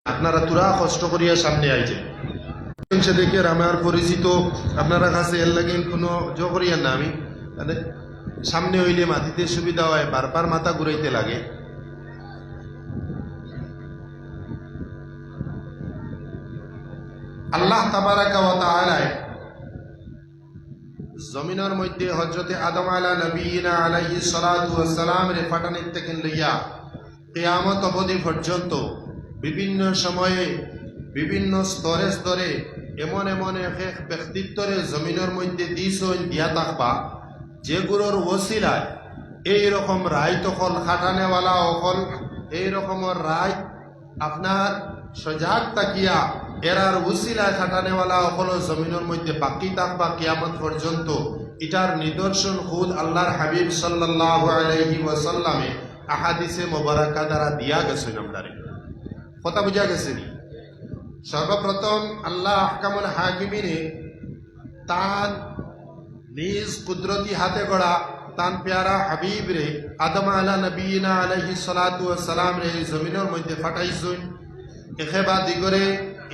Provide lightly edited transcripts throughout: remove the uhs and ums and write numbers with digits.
আপনারা তুরা কষ্ট করিয়া সামনে আইছেন সে দেখে আমার পরিচিত আপনারা কাছে এর লাগে কোনো জো করিয়া না আমি সামনে হইলে মাটিতে সুবিধা হয় বারবার মাথা ঘুরাইতে লাগে। আল্লাহ তাবারাকা ওয়া তাআলা জমিনের মধ্যে হযরতে আদম আলা নবিয়িনা আলাইহিস সালাতু ওয়াস সালাম রে ফাটানির থেকে লইয়া কিয়ামত অবধি পর্যন্ত বিভিন্ন সময়ে বিভিন্ন স্তরে স্তরে এমন এমন এক ব্যক্তিত্বরে জমিনের মধ্যে দিয়া থাকবা যেগুলোর ওসিলায় এইরকম রায় তখন খাটানেওয়ালা অকল এইরকমের রায় আপনার সজাগ তাকিয়া এরার ওসিলায় খাটানেওয়ালা অকল জমিনের মধ্যে বাকি থাকবা কিয়ামত পর্যন্ত। এটার নিদর্শন খুদ আল্লাহর হাবিব সাল্লাল্লাহু আলাইহি ওয়াসাল্লামে আহাদিসে মোবারকা দ্বারা দিয়া গেছেন। আমরারে কথা বুঝা গেছে নি? সর্বপ্রথম আল্লাহ আহকামুল হাকিমিনে তান নিজ কুদরতি হাতে গড়া তান প্যারা হাবিব রে আদম আলা নবিয়িনা আলাইহিস সালাতু ওয়াস সালাম রে জমিনের মধ্যে ফাটাইছেন। একেবা দিগরে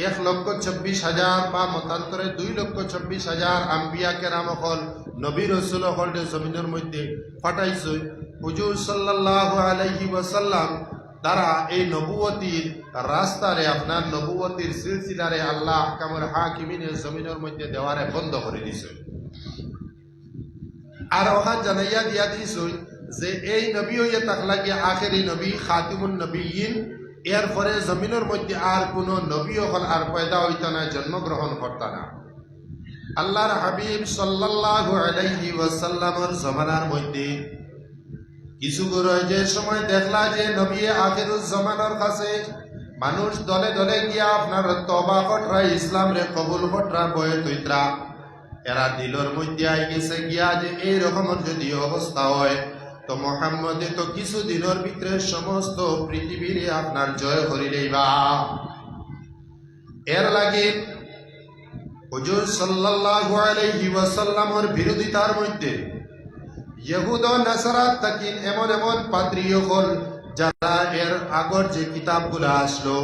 1,24,000 বা মতান্তরে 2,24,000 আম্বিয়া কেরাম হল নবী রাসূল হল জমিনের মধ্যে ফাটাইছেন। হুজুর সাল্লাল্লাহু আলাইহি ওয়াসাল্লাম তারা এই নবুয়তির রাস্তারে আপনার নবুয়তির সিলসিলারে আল্লাহ আহকামুল হাকিমিনের জমিনের মধ্যে দেওয়ারে বন্ধ করে দিয়েছেন। আর ওখান জানাইয়া দিয়া দিয়েছেন যে এই নবী হইয়া থাকলা গিয়া আখেরি নবী খাতিমুন নবিয়্যিন, এর পরে জমিনের মধ্যে আর কোনো নবী হল আর পয়দা হইত না, জন্মগ্রহণ করত না। আল্লাহর হাবিব সাল্লাল্লাহু আলাইহি ওয়াসাল্লামের জমানার মধ্যে কিছু গুরুয় যে সময় দেখলা যে নবী আখিরুজ জামানার কাছে মানুষ দলে দলে গিয়া আপনার তওবা কটরা ইসলাম রে কবুল কটরা বয়ে তৈত্রা, এরা দিলর মধ্যে আই গেছে গিয়া যে এই রকমের যদি অবস্থা হয় তো মুহাম্মদে তো কিছু দিনের ভিতরে সমস্ত পৃথিবীর আপনার জয় করিলেইবা। এর লাগে হুজুর সাল্লাল্লাহু আলাইহি ওয়াসাল্লামের বিরোধিতার মধ্যে ইহুদ ও নাসারাত তাকিন এমন এমন পাদ্রী হল যারা এর আগর যে কিতাবগুলা আসলো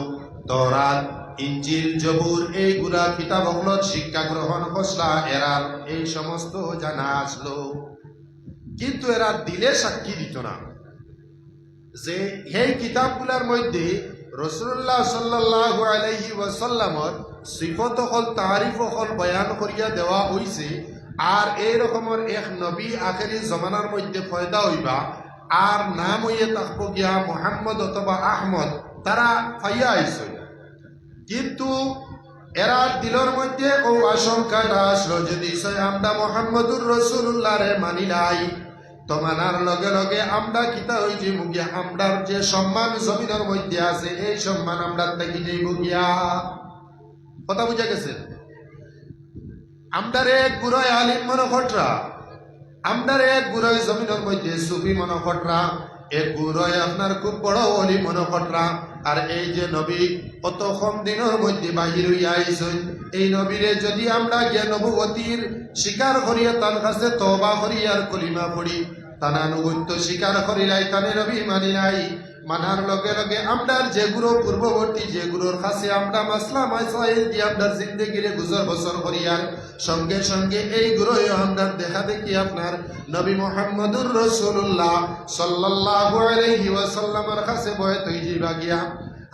তওরাত ইনজিল জবুর এইগুলা কিতাব হলত শিক্ষা গ্রহণ করলা, এরা এই সমস্ত জানা আসলো, কিন্তু এরা দিলে সাক্ষী দিত না যে এই কিতাবগুলার মধ্যে রাসূলুল্লাহ সাল্লাল্লাহু আলাইহি ওয়াসাল্লামের সিফত হল তারিফ হল বয়ান করিয়া দেওয়া হইছে। আর এই রকমের এক নবী আখেরি জমানার মধ্যে পয়দা হইবা আর নাম হইয়া থাকবো গিয়া মুহাম্মদ অথবা আহমদ, তারা পাইয়া আইছে। কিন্তু এরা দিলের মধ্যে ও আশঙ্কাটা আসলো যদি আমরা মুহাম্মদুর রাসূলুল্লাহ রে মানি নাই তো মানার লগে লগে আমরা কিতা হইছি মুগিয়া আমরার যে সম্মান জমিনের মধ্যে আছে এই সম্মান আমরা দেখি যাইব গিয়া। কথা বুঝা গেছে? আমদারে এক গুরয় আলিম মনে খটরা, আমদারে এক গুরয় জমিনের মধ্যে সুফি মনে খটরা, এক গুরয় আপনার খুব বড় অলি মনে খটরা। আর এই যে নবী কত কম দিনের মধ্যে বাহির হইয়া আইছেন, এই নবীরে যদি আমরা গিয়া নবুয়তির স্বীকার করিয়া তার কাছে তওবা করি আর কলিমা পড়ি, তার আনুগত্য স্বীকার করিলাই তানে নবী মানি নাই, মানার লগে লগে আমরার যেগুলো পূর্ববর্তী যেগুলোর কাছে আমরা মাসলা মাসাইল দিয়ে আপনার জিন্দগিরে গুজর বছর করিয়ার সঙ্গে সঙ্গে এইগুলোই আমরা দেখা দেখি আপনার নবী মুহাম্মদুর রাসূলুল্লাহ সাল্লাল্লাহু আলাইহি ওয়াসাল্লামের কাছে বয়ে তৈ যাইবা গিয়া।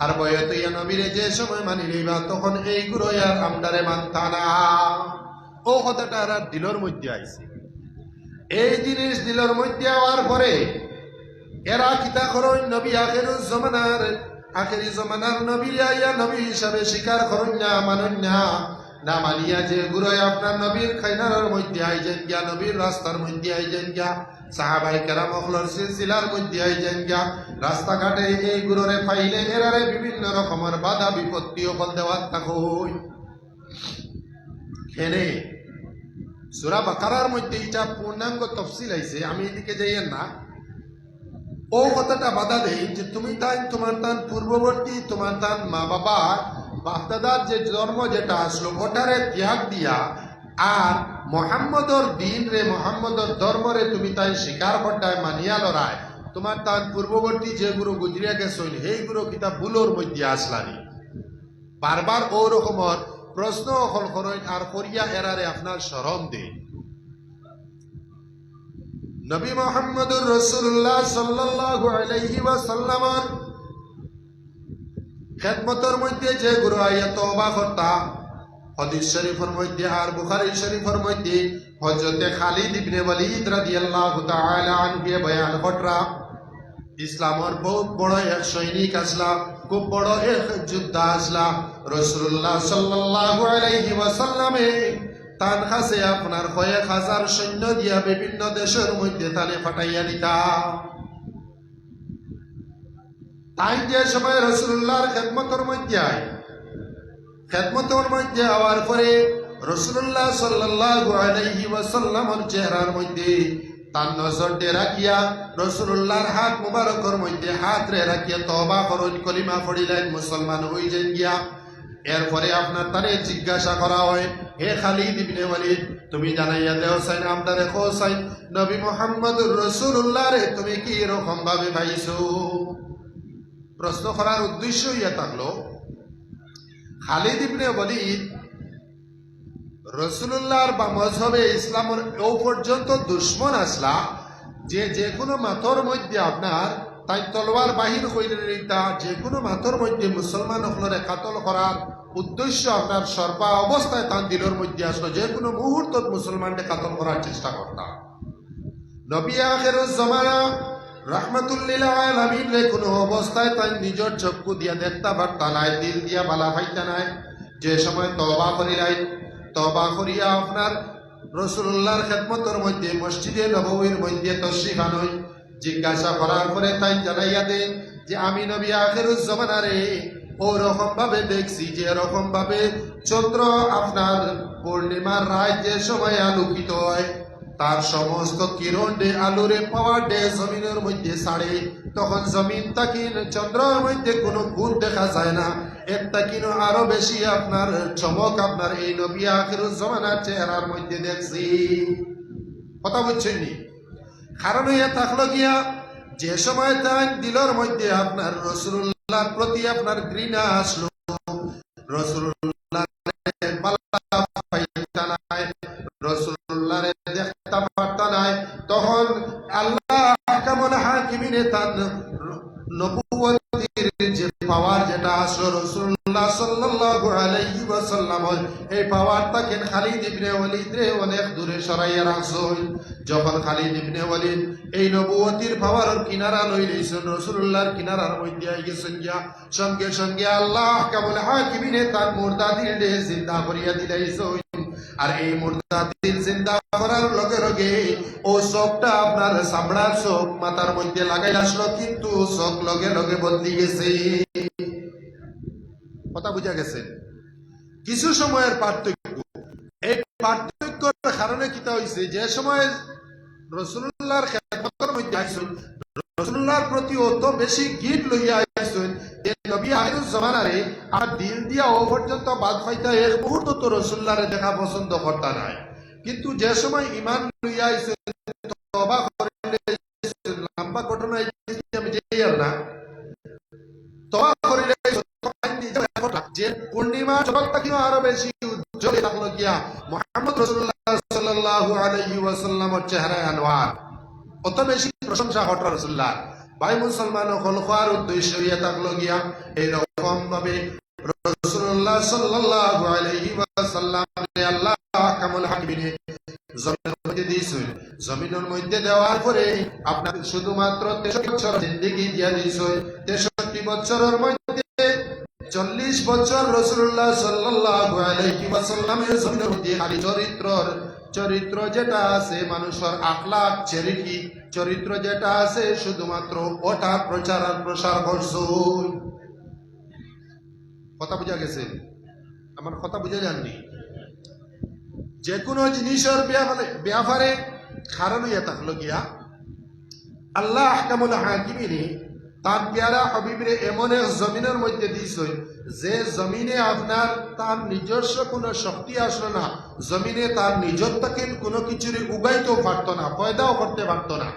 আর বয়ে তৈয়া নবীরে যে সময় মানি লইবা তখন এইগুলোই আর আমরারে মানতা না। ও কথাটা আর দিলের মধ্যে আইছে। এই জিনিস দিলের মধ্যে আওয়ার পরে এরা কিতা করুন নবী আখেরুজ জামানার আখেরি জামানার নবী আইয়া নবী হিসাবে স্বীকার করুন না, মানুন না, না মানিয়া যে গুরুয় আপনার নবীর খাইনারের মধ্যে আইজেন গিয়া, নবীর রাস্তার মধ্যে আইজেন গিয়া, সাহাবায়ে কেরাম হলর সিলসিলার মধ্যে আইজেন গিয়া, রাস্তাঘাটে এই গুরুরে পাইলে এরারে বিভিন্ন রকমের বাধা বিপত্তি হল দেওয়ার থাকুন। হেনে সূরা বাকারার মধ্যে এটা পূর্ণাঙ্গ তফসিল আইছে, আমি এদিকে যাইয়েন না। ও কথাটা বাধা দেয় যে তুমি তাই তোমার তান পূর্ববর্তী তোমার তান মা বাবা বাপদাদার যে জন্ম যেটা আসলো ওটারে ত্যাগ দিয়া আর মোহাম্মদর দিন রে মোহাম্মদর ধর্ম রে তুমি তাই স্বীকার করটায় মানিয়া লড়ায়, তোমার তান পূর্ববর্তী যে গুরু গুজরিয়া গেছেন সেই গুরু কিতাব বুলোর মধ্যে আসলানি। বারবার ও রকমের প্রশ্ন অকল করেন আর করিয়া এরারে আপনার শরম দেন। নবী মুহাম্মদুর রাসূলুল্লাহ সাল্লাল্লাহু আলাইহি ওয়াসাল্লামের খেদমতের মধ্যে যে গুরু আইয়া তওবা করতা, হাদিস শরীফের মধ্যে আর বুখারী শরীফের মধ্যে হযরতে খালিদ ইবনে ওয়ালিদ রাদিয়াল্লাহু তাআলা আনহু বয়ান করা, ইসলামের বহুত বড় এক সৈনিক আসলা, খুব বড় এক যোদ্ধা আসলা। রাসূলুল্লাহ সাল্লাল্লাহু আলাইহি ওয়াসাল্লামে তার কাছে আপনার কয়েক হাজার সৈন্য দিয়া বিভিন্ন দেশের মধ্যে তানে ফাটাইয়া দিতা। তাই যে সময় রাসূলুল্লাহর খেদমতের মধ্যে আয়, খেদমতের মধ্যে হওয়ার পরে রাসূলুল্লাহ সাল্লাল্লাহু আলাইহি ওয়াসাল্লামের চেহারার মধ্যে তার নজরটে রাখিয়া রাসূলুল্লাহর হাত মুবারকের মধ্যে হাত রে রাখিয়া তওবা করুন, কলিমা পড়িলেন, মুসলমান হয়ে যান গিয়া। এরপরে আপনার তারে জিজ্ঞাসা করা হয়, হে খালিদ ইবনে ওয়ালিদ, তুমি জানাইয়া দেও সাইন আমদারে খোসাইন নবী মুহাম্মদুর রাসূলুল্লাহ রে তুমি কি এরকম ভাবে পাইছো? প্রশ্ন করার উদ্দেশ্য ইয়া থাকলো, খালিদ ইবনে ওয়ালিদ রাসূলুল্লাহর বা মজহবে ইসলামের ও পর্যন্ত দুশ্মন আসলা যে কোনো মাথর মধ্যে আপনার তাই তলোয়ার বাহির হইলে তা যে কোনো মাথর মধ্যে মুসলমান হলরে কাতল করার উদ্দেশ্য আপনার সর্বা অবস্থায় তার দিলের মধ্যে আসলো, যে কোনো মুহূর্ত মুসলমানকে কাতল করার চেষ্টা করতাম। নবী আখিরুজ জামানা রাহমাতুল্লিল আলামিন রে কোনো অবস্থায় তাই নিজের চক্ষু দিয়া দেখতা পারতা নাই, দিল দিয়া বালা পাইতা নাই। যে সময় তওবা করিলাই, তওবা করিয়া আপনার রাসূলুল্লাহর খেদমতের মধ্যে মসজিদে নববীর মধ্যে তশরিফ আনই, জিজ্ঞাসা করার পরে তাই জানাইয়া দেন যে আমি নবী আখিরুজ জামানা রে ওরকম ভাবে দেখছি যে এরকম ভাবে চন্দ্র আপনার পূর্ণিমার রাত যে সময় আলোকিত হয় তার সমস্ত কিরণ ডে আলোরে পাওয়ার ডে জমিনের মধ্যে ছাড়ে, তখন জমিন তাকিন চন্দ্রের মধ্যে কোনো গুণ দেখা যায় না, এর তাকিন আরো বেশি আপনার চমক আপনার এই নবী আখিরুজ জামানার চেহারার মধ্যে দেখছি। কথা বুঝছেন নি? কারণ ইয়া থাকলো গিয়া যে সময় তার দিলের মধ্যে আপনার রাসূলুল্লাহর প্রতি আপনার ঘৃণা আসলো, রাসূলুল্লাহ রাসূলুল্লাহরে দেখতে পারতা নাই, তখন আল্লাহ আহকামুল হাকিমিনে তার নবুয়তির যে পাওয়ার যেটা আসলো রাসূলুল্লাহ সাল্লাল্লাহু আলাইহি ওয়াসাল্লাম এই পাওয়ারটাকে খালিদ ইবনে ওয়ালিদ রে অনেক দূরে সরাইয়া রাখছেন। যখন খালিদ ইবনে ওয়ালিদ এই নবুয়তির পাওয়ারের কিনারা লই লইছেন, রাসূলুল্লাহর কিনারার মধ্যে আই গেছেন গিয়া, সঙ্গে সঙ্গে আল্লাহ আহকামুল হাকিমিনে তার মুর্দা দিলে জিন্দা করিয়া দিলাইছেন। আর এই মুর্দা দিল জিন্দা করার লগে লগে ও চোখটা আপনার চামড়ার চোখ মাথার মধ্যে লাগাই আসলো, কিন্তু চোখ লগে লগে বদলি গেছে। কথা বুঝা গেছে? কিছু সময়ের পার্থক্য, এই পার্থক্যের কারণে কিতা হইছে, যে সময় রাসূলুল্লাহর খেদমতের মধ্যে আইছেন, রাসূলুল্লাহর প্রতি অত বেশি গীত লইয়া আইছেন যে নবী আখিরুজ জামানারে আর দিল দিয়া ও পর্যন্ত বাদ পাইতা এক মুহূর্ত তো রাসূলুল্লাহরে দেখা পছন্দ করতা নাই। কিন্তু যে সময় ঈমান লইয়া আইছেন, তওবা করিলে, লম্বা ঘটনা আমি যাই আর না, তওবা করিলে যে পূর্ণিমা জগৎটা কিন্তু আরো বেশি উজ্জ্বল থাকলো গিয়া মুহাম্মদ রাসূলুল্লাহ সাল্লাল্লাহু আলাইহি ওয়াসাল্লামের চেহারায় আনোয়ার, অত বেশি প্রশংসা ঘটল রাসূলুল্লাহ। ভাই মুসলমান হল হওয়ার উদ্দেশ্য হইয়া থাকলো গিয়া এইরকম ভাবে রাসূলুল্লাহ সাল্লাল্লাহু আলাইহি ওয়াসাল্লাম আল্লাহ আহকামুল হাকিমিনে জমিনের মধ্যে দিয়েছেন। জমিনের মধ্যে দেওয়ার পরে আপনার শুধুমাত্র 63 বছর জিন্দেগি দিয়া দিয়েছেন। 63 বছরের মধ্যে 40 বছর রাসূলুল্লাহ সাল্লাল্লাহু আলাইহি ওয়াসাল্লামের জমিনের মধ্যে খালি চরিত্র যেটা আছে মানুষের আখলাক চেরিটি চরিত্র যেটা আছে শুধুমাত্র ওটা প্রচার আর প্রসার করছেন। কথা বুঝা গেছে? আমার কথা বুঝা যাননি? যে কোনো জিনিসের ব্যাপারে কারণ ইয়া থাকলো গিয়া আল্লাহ আহকামুল হাকিমিনে তার প্যারা হাবিবরে এমন এক জমিনের মধ্যে দিয়েছে যে জমিনে আপনার তার নিজস্ব কোনো শক্তি আসলো না, জমিনে তার নিজত্বকে কোনো কিছুরই উগাইতেও পারত না, পয়দাও করতে পারত না।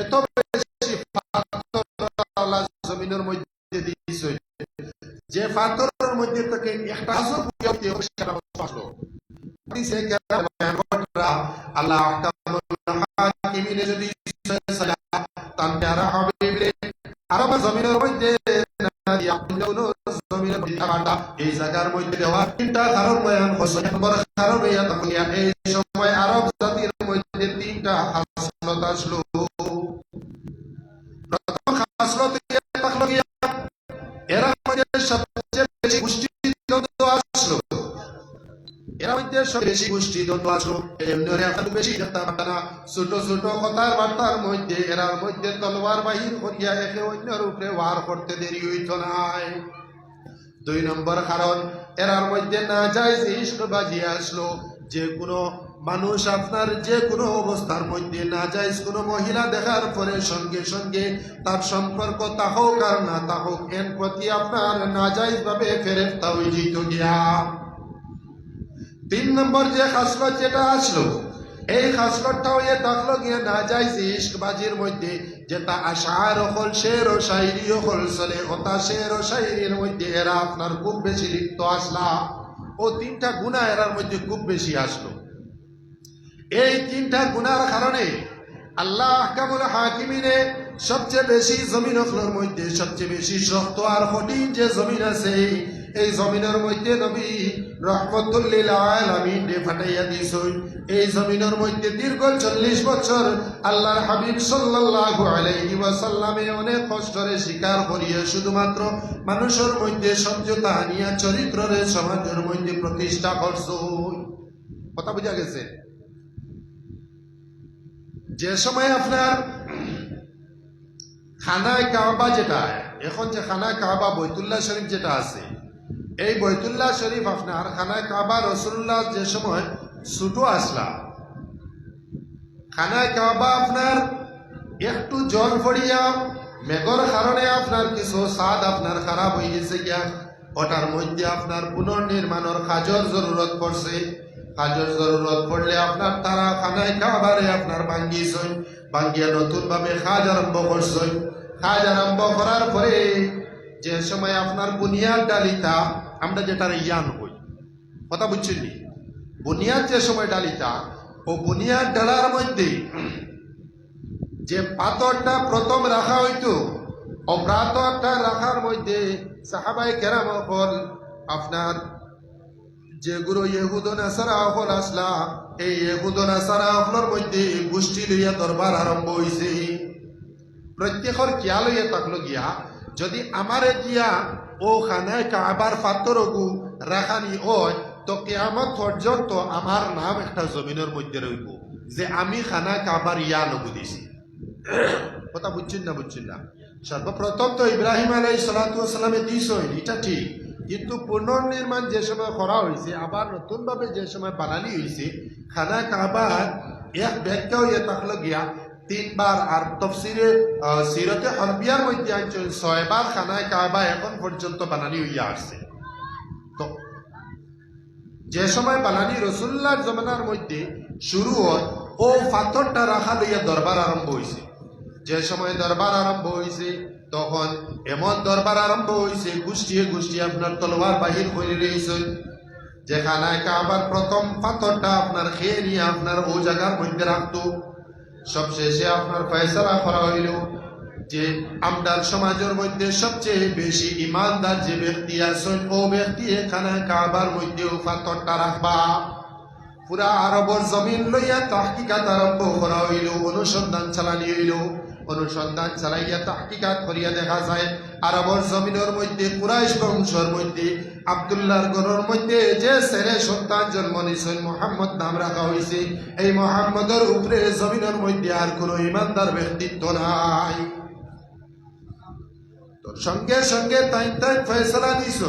এত বেশি আল্লাহ জমিনের মধ্যে দিয়েছে যে পাথরের মধ্যে থেকে একটা আসলো আল্লাহ হাকিমিনে যদি তান প্যারা হাবিবে আরব জমিনের মধ্যে এই জায়গার মধ্যে দেওয়া তিনটা কারণ বয়ান করছেন কারণ এই সময় আরব জাতির মধ্যে তিনটা খাসলত আসলো। প্রথম খাসলত এরা মধ্যে সবচেয়ে বেশি গোষ্ঠীদ্বন্দ্ব আসলো। এরা মধ্যে সব বেশি গোষ্ঠীদ্বন্দ্ব আসলো। এমনি এখন বেশি দেখতে পারত না। ছোট ছোট কথার বার্তার মধ্যে এরার মধ্যে তলোয়ার বাহির করিয়া একে অন্যের উপরে ওয়ার করতে দেরি হইত নাই। দুই নম্বর কারণ এরার মধ্যে না যায় ইশক বাজিয়ে আসলো। যে কোনো মানুষ আপনার যে কোনো অবস্থার মধ্যে না যায় কোনো মহিলা দেখার পরে সঙ্গে সঙ্গে তার সম্পর্ক তা হোক আর না তা হোক এর প্রতি আপনার না যায় ভাবে ফেরেফতা হয়ে যেত গিয়া। তিন নম্বর যে খাসলত যেটা আসলো এই খাসলতটাও এ থাকলো গিয়ে না যায় ইশকবাজির মধ্যে যেটা আশার হল শের ও শায়রি হল চলে ওটা শের ও শায়রির মধ্যে এরা আপনার খুব বেশি লিপ্ত আসলা। ও তিনটা গুনাহ এরার মধ্যে খুব বেশি আসলো। এই তিনটা গুনার কারণে আল্লাহ আহকামুল হাকিমিনে সবচেয়ে বেশি জমিনগুলোর মধ্যে সবচেয়ে বেশি শক্ত আর কঠিন যে জমিন আছে এই জমিনের মধ্যে নবী রহমতুল লিল আলামিন ফাটাইয়া দিয়েছেন। এই জমিনের মধ্যে দীর্ঘ 40 বছর আল্লাহর হাবিব সাল্লাল্লাহু আলাইহি ওয়াসাল্লামে অনেক কষ্টরে স্বীকার করিয়া শুধুমাত্র মানুষের মধ্যে সমঝোতা আনিয়া চরিত্রের সমাজের মধ্যে প্রতিষ্ঠা করছেন। কথা বুঝা গেছে? যে সময় আপনার খানায় কাবা যেটা এখন যে খানায় কাবা বাইতুল্লাহ শরীফ যেটা আছে এই বাইতুল্লাহ শরীফ আপনার খানায় কাবা রাসূলুল্লাহ যে সময় ছোট আসলা খানায় কাবা আপনার একটু জল পড়িয়া মেঘর কারণে আপনার কিছু স্বাদ আপনার খারাপ হয়ে গেছে গিয়া ওটার মধ্যে আপনার পুনর্নির্মাণের কাজের জরুরত পড়ছে। কাজের জরুরত পড়লে আপনার তারা খানায় কাবারে আপনার ভাঙ্গিয়া নতুন ভাবে কাজ আরম্ভ করছে। কাজ আরম্ভ করার পরে যে সময় আপনার বুনিয়াদ ডালিতা আমরা যেটার ইয়ান হই কথা বুঝছেন নি বুনিয়াদ যে সময় ডালিতা ও বুনিয়াদ ডালার মধ্যে যে পাথরটা প্রথম রাখা হইতো ও পাথরটা রাখার মধ্যে সাহাবায়ে কেরাম হল আপনার যেগুলো ইহুদ নাসারা হল আসলা এই ইহুদ নাসারা হলের মধ্যে গোষ্ঠী লইয়া দরবার আরম্ভ হয়েছে। প্রত্যেকের কিয়া লইয়া থাকলো গিয়া যদি আমারে গিয়া ও খানায় কাবার পাথরগু রাখানি হয় তো কিয়ামত পর্যন্ত আমার নাম একটা জমিনের মধ্যে রইব যে আমি খানায় কাবার ইয়া লগু দিছি। কথা বুঝছেন না? সর্বপ্রথম তো ইব্রাহিম আলাইহিস সালাতু ওয়াস সালামে দিয়েছেন এটা ঠিক, কিন্তু পুনর্নির্মাণ যে সময় করা হয়েছে আবার নতুনভাবে যে সময় বানানি হয়েছে খানা কাবার এক ব্যাখ্যা হয়ে থাকলো গিয়া 3 বার আর তফসিরে সিরতে হরবিয়ার মধ্যে আনছেন 6 বার খানায় কাবা এখন পর্যন্ত বানানি হইয়া আসছে। তো যে সময় বানানি রাসূলুল্লাহর জমানার মধ্যে শুরু হয় ও পাথরটা রাখা লইয়া দরবার আরম্ভ হয়েছে। যে সময় দরবার আরম্ভ হয়েছে তখন এমন দরবার আরম্ভ হয়েছে গোষ্ঠীয়ে গোষ্ঠী আপনার তলোয়ার বাহির করে রয়েছে। যে খানায় কাবার প্রথম পাথরটা আপনার খেয়ে নিয়ে আপনার ও জায়গার মধ্যে রাখতো। সবশেষে আপনার ফয়সালা করা হইল যে আমদার সমাজের মধ্যে সবচেয়ে বেশি ইমানদার যে ব্যক্তি আছেন ও ব্যক্তি খানায় কাবার মধ্যে পাথরটা রাখবা। পুরা আরবর জমিন লইয়া তাহকিকাত আরম্ভ করা হইল, অনুসন্ধান চালানি হইল। অনুসন্ধান চালাইয়া তাহকিকাত করিয়া দেখা যায় আরবর জমিনের মধ্যে কুরাইশ বংশের মধ্যে আব্দুল্লাহর ঘরের মধ্যে যে ছেলে সন্তান জন্ম নিয়েছেন মুহাম্মদ নাম রাখা হয়েছে এই মুহাম্মদের উপরে জমিনের মধ্যে আর কোনো ইমানদার ব্যক্তিত্ব নাই। তো সঙ্গে সঙ্গে তাই ফয়সালা দিছ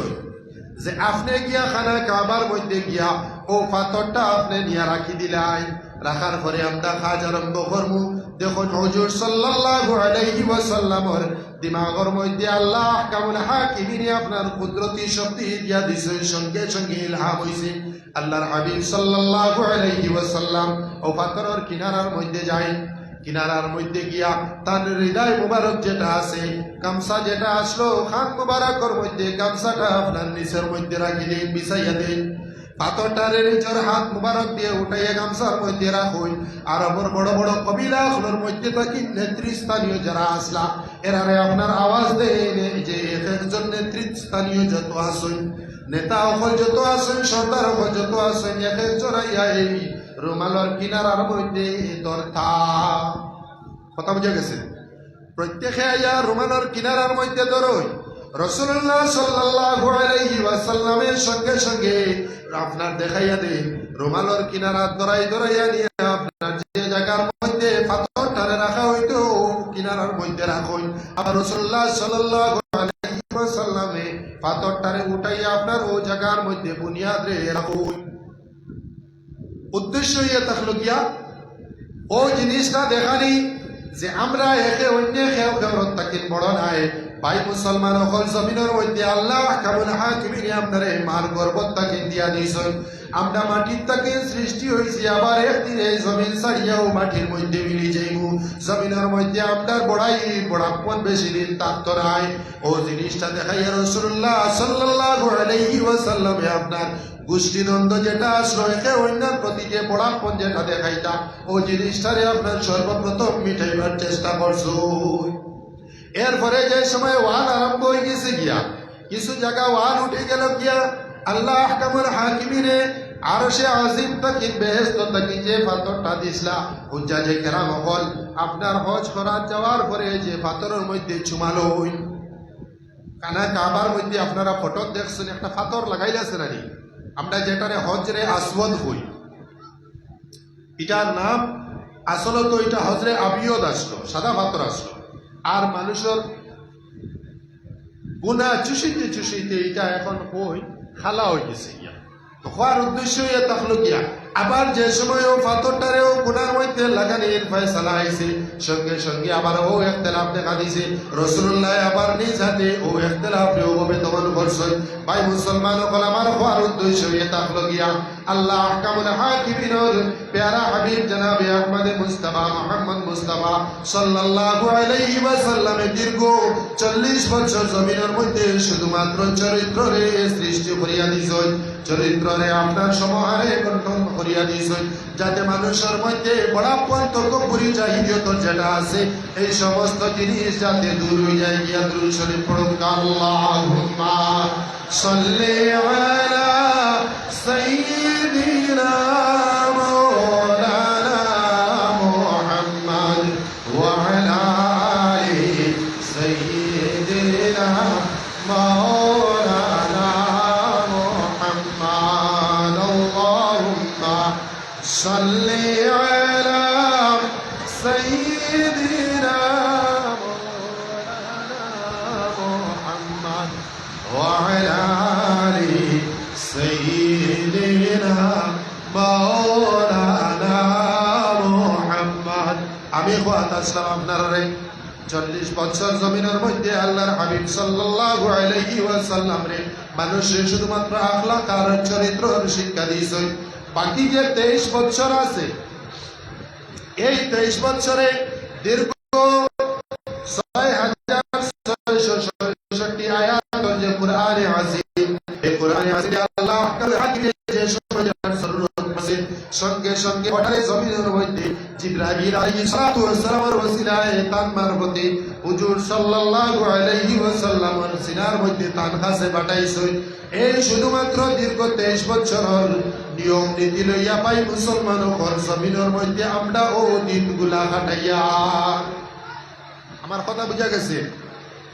যে আপনি গিয়া খানা কাবার মধ্যে গিয়া ও পাথরটা আপনি নিয়ে রাখি দিলাই। রাখার পরে আমরা কাজ আরম্ভ করবো। দেখুন হুজুর সাল্লাল্লাহু আলাইহি ওয়াসাল্লামের দিমাগের মধ্যে আল্লাহ আহকামুল হাকিমিনে আপনার কুদরতি শক্তি দিয়া দিছেন, সঙ্গে সঙ্গে ইলহাম হইছে। আল্লাহর হাবিব সাল্লাল্লাহু আলাইহি ওয়াসাল্লাম ও পাথরের কিনারার মধ্যে যায়। কিনারার মধ্যে গিয়া তার হৃদয় মুবারক যেটা আছে, গামছা যেটা আসলো খান মুবারকর মধ্যে, গামছাটা আপনার নিচের মধ্যে রাখি দিন, বিছাইয়া দিন। পাথরটারে নিজের হাত মুবারক দিয়ে উঠাইয়া গামছার মধ্যে রাখুন। আরবের বড় বড় কবিলাগুলোর মধ্যে থাকি নেতৃস্থানীয় যারা আসলা, এরারে আপনার আওয়াজ দেন যে একজন নেতৃস্থানীয় যত আসুন, নেতা অকল যত আসুন, সর্দার অকল যত আসুন, একজন আইয়া এই রুমালের কিনারার মধ্যে দরথা। কথা বুঝা গেছে? প্রত্যেকে আইয়া রুমালের কিনারার মধ্যে ধরুন। রাসূলুল্লাহ সাল্লাল্লাহু আলাইহি ওয়াসাল্লামের সঙ্গে সঙ্গে আপনার দেখাইয়া দেন রুমালের কিনারা ধরাইয়া নিয়ে আপনার যে জায়গার মধ্যে পাথরটারে রাখা হইতো কিনারার মধ্যে রাখুন। আবার রাসূলুল্লাহ সাল্লাল্লাহু আলাইহি ওয়াসাল্লামে পাথরটারে উঠাইয়া আপনার ও জায়গার মধ্যে বুনিয়াদে রাখুন। উদ্দেশ্য ইয়ে থাকলো গিয়া ও জিনিসটা দেখানি যে আমরা একে অন্য খেয়াল তাকিন বড় নাই। ভাই মুসলমান অকল জমিনের মধ্যে আল্লাহ আহকামুল হাকিমিন আপনারে মার গর্বত তাকিন দিয়া দিয়েছেন। আমরা মাটির তাকিন সৃষ্টি হয়েছি, আবার একদিন এই জমিন ছাড়িয়াও মাটির মধ্যে মিলি যাইব। জমিনের মধ্যে আপনার বড়াপন বেশি দিন থাকতো নাই। ও জিনিসটা দেখাইয়া রাসূলুল্লাহ সাল্লাল্লাহু আলাইহি ওয়াসাল্লামে আপনার গোষ্ঠীদ্বন্দ্ব যেটা আসলো একে অন্যের প্রতি যে বড়াপন যেটা দেখাইতা, ও জিনিসটারে আপনার সর্বপ্রথম মিটাইবার চেষ্টা করছো। এরপরে যে সময় ওয়ান আরম্ভ হয়ে গেছে গিয়া, কিছু জায়গা ওয়ান উঠে গেল গিয়া, আল্লাহ আহকামুল হাকিমিনে আরশে আজিম তাকি বেহেশত তাকি যে পাথরটা দিছলা, হুজ্জাজে কেরাম হল আপনার হজ করা যাওয়ার পরে যে পাথরের মধ্যে চুমালো হই, কানা কাবার মধ্যে আপনারা ফটো দেখছেন একটা পাথর লাগাইলেছে নানি, আমরা যেটারে হজরে আসওয়াদ হই, এটার নাম আসলে তো এটা হজরে আবিয়দ আসলো, সাদা পাথর আসলো। আর মানুষের গুণা চুষিতে চুষিতে এটা এখন কই খালা হয়ে গেছে গিয়া। তো হওয়ার উদ্দেশ্য ইয়ে থাকলো গিয়া আবার যে সময় ও পাথরটারেও গুনার মধ্যে লাগানির ফয়সালা আইছে, সঙ্গে সঙ্গে আবার ও ইখতিলাফ দেখা দিছে। রাসূলুল্লাহ আবার নিজ হাতে ও ইখতিলাফ ভাবে দমন করছেন। ভাই মুসলমান হল আমার হওয়ার উদ্দেশ্য ইয়ে থাকলো গিয়া আল্লাহ আহকামুল হাকিমিনের প্যারা হাবিব জনাবে আহমদ মুস্তাফা মুহাম্মদ মুস্তাফা সাল্লাল্লাহু আলাইহি ওয়াসাল্লামে দীর্ঘ 40 বছর জমিনের মধ্যে শুধুমাত্র চরিত্রে সৃষ্টি করিয়া দিয়েছেন, চরিত্রে আপনার সমাহারে গঠন করিয়া দিয়েছেন, যাতে মানুষের মধ্যে বড়াপন তকব্বুরি জাহিলিয়ত যেটা আছে এই সমস্ত জিনিস যাতে দূর হয়ে যায়। গিয়া দুরূদ শরীফ পড়ুন। আল্লাহুম্মা সাল্লি আলা সাইয়্যিদিনা মাওলানা মুহাম্মদ ওয়া আলা আলি সাইয়্যিদিনা মাওলানা মুহাম্মদ। আল্লাহুম্মা সাল্লি আলা সাইয়্যিদিনা মাওলানা মুহাম্মদ ওয়া আলা আলি সাইয়্যিদিনা মাওলানা মুহাম্মদ। আমি খোয়াত আসলাম আপনারে 40 বছর জমিনের মধ্যে আল্লাহর হাবিব সাল্লাল্লাহু আলাইহি ওয়াসাল্লাম রে মানুষের শুধুমাত্র আখলাক আর চরিত্রের শিক্ষা দিয়েছেন। বাকি যে 23 বছর আছে এই 23 বছরে দীর্ঘ 6666 আয়াত যে কোরআনে আজিম, এই কোরআনে আজিম আল্লাহ যে সঙ্গে সঙ্গে ওঠারে জমিনের মধ্যে জিবরাইল আলাইহিস সালাতু ওয়াস সালামের ওসিলায় তান মারফতে হুজুর সাল্লাল্লাহু আলাইহি ওয়াসাল্লামের সিনার মধ্যে তান কাছে পাঠাইছেন। এই শুধুমাত্র দীর্ঘ 23 বছরের নিয়ম নীতি লইয়া পাই মুসলমান হল জমিনের মধ্যে আমরা ও দিনগুলা কাটাইয়া। আমার কথা বুঝা গেছে?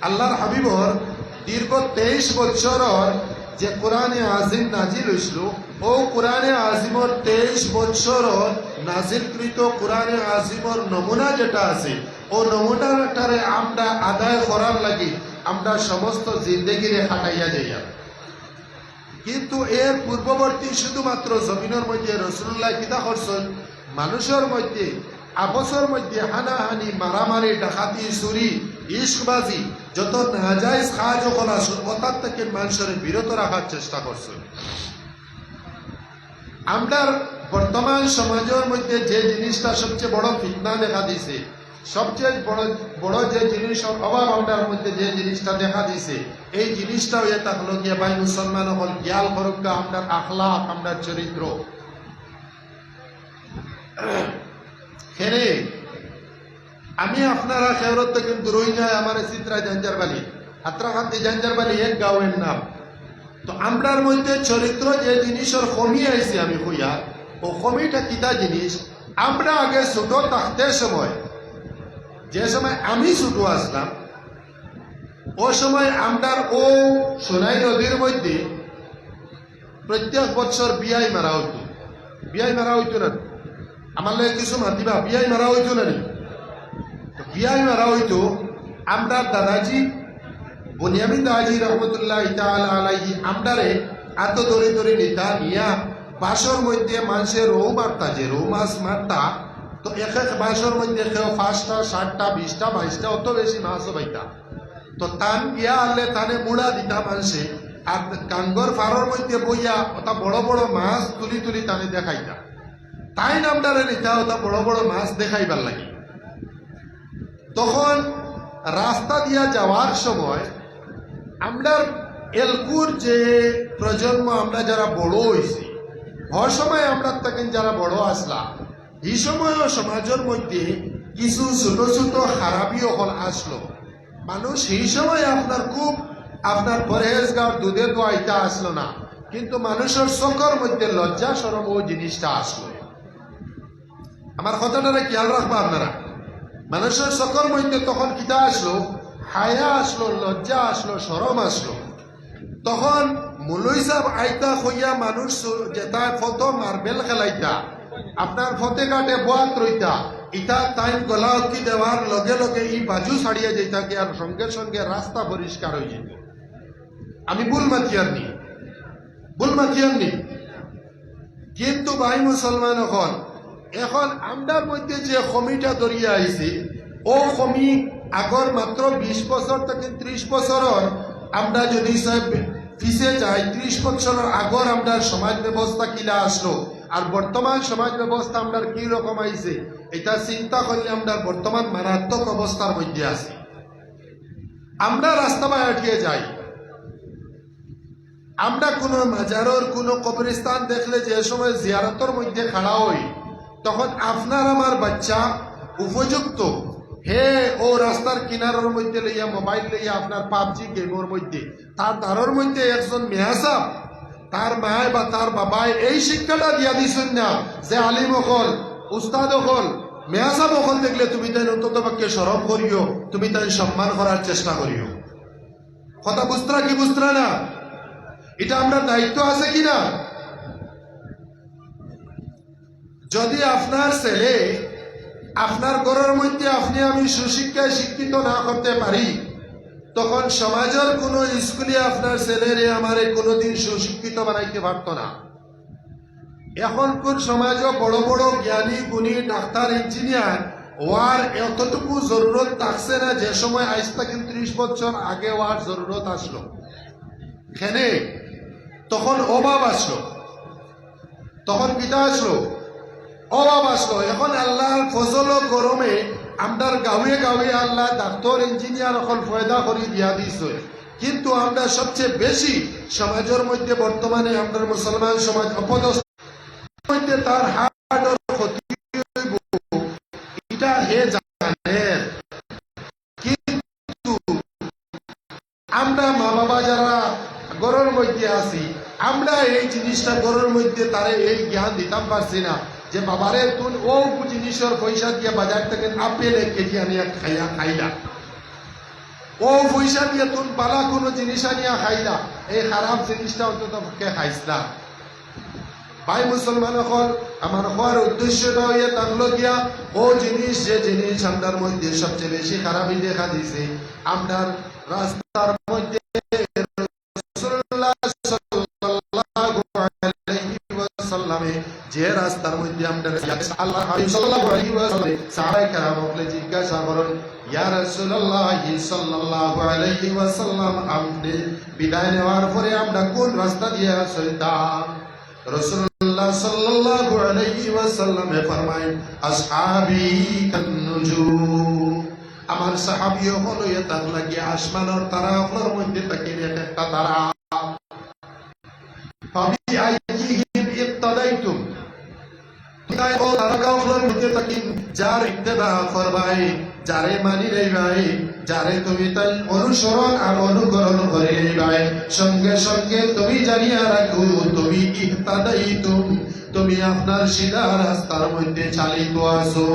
আল্লাহর হাবিবর দীর্ঘ 23 বছরের যে কোরআনে আজিম নাজিল হইছিল, ও কোরআনে আজিমর 23 বছরের নাজিলকৃত কোরআনে আজিমর নমুনা যেটা আছে, ও নমুনাটারে আমরা আদায় করার লাগি আমরা সমস্ত জিন্দেগিরে হাঁটাইয়া যাইয়া। কিন্তু এর পূর্ববর্তী শুধুমাত্র জমিনের মধ্যে রাসূলুল্লাহ কিতা করছেন, মানুষের মধ্যে আপসের মধ্যে হানাহানি, মারামারি, ডাকাতি, চুরি, ইশকবাজি, যত নাজায়েজ কাজ করা ওটার থেকে মানুষের বিরত রাখার চেষ্টা করছেন। আমরা বর্তমান সমাজের মধ্যে যে জিনিসটা সবচেয়ে বড় ফিতনা দেখা দিছে, সবচেয়ে বড় বড় যে জিনিসের অভাব আমাদের মধ্যে যে জিনিসটা দেখা দিছে, এই জিনিসটা হয়ে থাকলো গিয়ে ভাই মুসলমান হল জ্ঞাল করুকা আমরা আখলাক, আমরা চরিত্র। হেরে আমি আপনারা খেরত কিন্তু রই নাই আমার চিত্রা জাঞ্জারবালি, হাত্রাখান্তি জাঞ্জারবালি এক গাঁওয়ের নাম। তো আমরার মধ্যে চরিত্র যে জিনিসের কমি আইছে আমি কইয়া, ও কমিটা কিতা জিনিস, আমরা আগে ছোট থাকতে সময়, যে সময় আমি ছোট আসলাম, ও সময় আমরার ও সোনাই নদীর মধ্যে প্রত্যেক বছর বিয়াই মারা হইতো। বিয়াই মারা হইতো না, আমার লাগে কিছু মাতিবা, বিয়াই মারা হইতো না। বিয়াই মারা হইতো। আমরা দাদাজি বনিয়ামিন দাদাজি রহমতুল্লাহ তাআলা আলাইহি আমরারে এত ধরে ধরে নিতা নিয়া বাসর মধ্যে মানুষের রৌ মারতা, যে রৌ মাছ মারতা, তো এক এক বাসর মধ্যে কেউ 5টা 7টা 20টা 22টা অত বেশি মাছও পাইতা। তো তান গিয়া আনলে তানে মুড়া দিতা মানুষে, আর কাঙ্গর ফাড়র মধ্যে বইয়া ওটা বড় বড় মাছ তুলি তুলি তানে দেখাইতা। তাই নামটারে নিতা ওটা বড় বড় মাছ দেখাইবার লাগে। তখন রাস্তা দিয়া যাওয়ার সময় আমরা এলকুর যে প্রজন্ম, আমরা যারা বড় হয়েছি, হর সময় আমরা তখন যারা বড় আসলা, এই সময়ও সমাজের মধ্যে কিছু ছোট ছোট খারাপি হল আসলো। মানুষ সেই সময় আপনার পরহেজগার দুধে দোয়াইটা আসলো না, কিন্তু মানুষের চোখের মধ্যে লজ্জা শরম ও জিনিসটা আসলো। আমার কথাটা খেয়াল রাখবো আপনারা। মানুষের চোখের মধ্যে তখন কিতা আসলো, হায়া আসলো, লজ্জা আসলো, শরম আসলো। তখন মুলই সাহেব আইতা হইয়া মানুষ যেটা ফটো মার্বেল খেলাইতা, আপনার ফতে কাটে বোয়াত রইতা, ইটা টাইম গলা অটকি দেওয়ার লগে লগে ই বাজু ছাড়িয়ে যেতা কি, আর সঙ্গে সঙ্গে রাস্তা পরিষ্কার হয়ে যেত। আমি ভুল মাতিয়ার নি। কিন্তু ভাই মুসলমান এখন আমরার মধ্যে যে খমিটা দরিয়া আইছে, ও খমি আগর মাত্র 20 বছর থেকে 30 বছরের আমরা যদি পিছিয়ে যাই, 30 বছরের আগর আমরা সমাজ ব্যবস্থা কিলা আসলো, আর বর্তমান সমাজ ব্যবস্থা আমরা কি রকম আইছে, এটা চিন্তা করলে আমরা বর্তমান মারাত্মক অবস্থার মধ্যে আছি। আমরা রাস্তা বাই আটকে যাই, আমরা কোনো মাজারের কোনো কবরস্থান দেখলে যে সময় জিয়ারতের মধ্যে খাড়া হই, তখন আপনার আমার বাচ্চা উপযুক্ত হে ও রাস্তার কিনারের মধ্যে লইয়া মোবাইল লইয়া আপনার পাবজি গেমের মধ্যে তার মধ্যে একজন মেহাসাব, তার মায় বা তার বাবায় এই শিক্ষাটা দিয়া দিছেন না যে আলিম অকল, উস্তাদ অকল, মেহাসাব অকল দেখলে তুমি তাই অন্তত পক্ষে সরব করিও, তুমি তাই সম্মান করার চেষ্টা করিও। কথা বুঝতরা কি বুঝতরা না? এটা আমরা দায়িত্ব আছে কিনা? যদি আপনার ছেলে আপনার ঘরের মধ্যে আপনি আমি সুশিক্ষায় শিক্ষিত না করতে পারি, তখন সমাজের কোনো স্কুলে আপনার ছেলেরে আমারে কোনোদিন সুশিক্ষিত বানাইতে পারত না। এখনকার সমাজে বড় বড় জ্ঞানী গুণী ডাক্তার ইঞ্জিনিয়ার ওয়ার এতটুকু জরুরত থাকছে না যে সময় আজ থেকে 30 বছর আগে ওয়ার জরুরত আসলো। এখানে তখন অভাব আসলো, তখন পিতা আসলো, অভাব আসলো। এখন আল্লাহর ফজল গরমে আমরার গাঁয়ে গাঁয়ে আল্লাহ ডাক্তার ইঞ্জিনিয়ার এখন ফয়দা করে দিয়া দিছে। কিন্তু আমরা সবচেয়ে বেশি সমাজের মধ্যে বর্তমানে আমরা মুসলমান সমাজ অপদস্থ মধ্যে তার হার্টের ক্ষতি হইব, এটা হে জানেন। কিন্তু আমরা মা বাবা যারা ঘরের মধ্যে আছি, আমরা এই জিনিসটা ঘরের মধ্যে তারে এই জ্ঞান দিতাম পারছি না যে বাবারে তুই ও জিনিসের পয়সা দিয়ে বাজার থেকে আপেল 1 কেজি আনিয়া খাইলা, ও পয়সা দিয়ে তুই পালা কোনো জিনিস আনিয়া খাইলা, এই খারাপ জিনিসটা অন্তত পক্ষে খাইস না। ভাই মুসলমান আমার হওয়ার উদ্দেশ্যটা হইয়া থাকলো গিয়া ও জিনিস, যে জিনিস আমরার মধ্যে সবচেয়ে বেশি খারাপই দেখা দিছে, আমরার রাস্তার মধ্যে যে রাস্তার মধ্যে আমরা আল্লাহ হাবিব সাল্লাল্লাহু আলাইহি ওয়াসাল্লাম সাহাবায়ে কেরামকে জিজ্ঞাসা করেন, ইয়া রাসূলুল্লাহ সাল্লাল্লাহু আলাইহি ওয়াসাল্লাম, আপনি বিদায় নেওয়ার পরে আমরা কোন রাস্তা দিয়ে চলতাম? রাসূলুল্লাহ রাসূলুল্লাহ সাল্লাল্লাহু আলাইহি ওয়াসাল্লামে ফরমায় আসহাবী কান্নুজুম, আমার সাহাবীও হলো এ তার লাগিয়া আসমানের তারাগুলোর মধ্যে তাকে একটা তারা। ফাবি আইয়িহিম ইত্তাদাইতুম, তাই ও তারাগুলোর মধ্যে তাকে যার ইত্তেবা করবাই, যারে মানি লইবাই, যারে তুমি তাই অনুসরণ আর অনুকরণ করে লইবাই, সঙ্গে সঙ্গে তুমি জানিয়া রাখো তুমি ইহতাদাইতুম, তুমি আপনার সিধা রাস্তার মধ্যে চালিত আছো।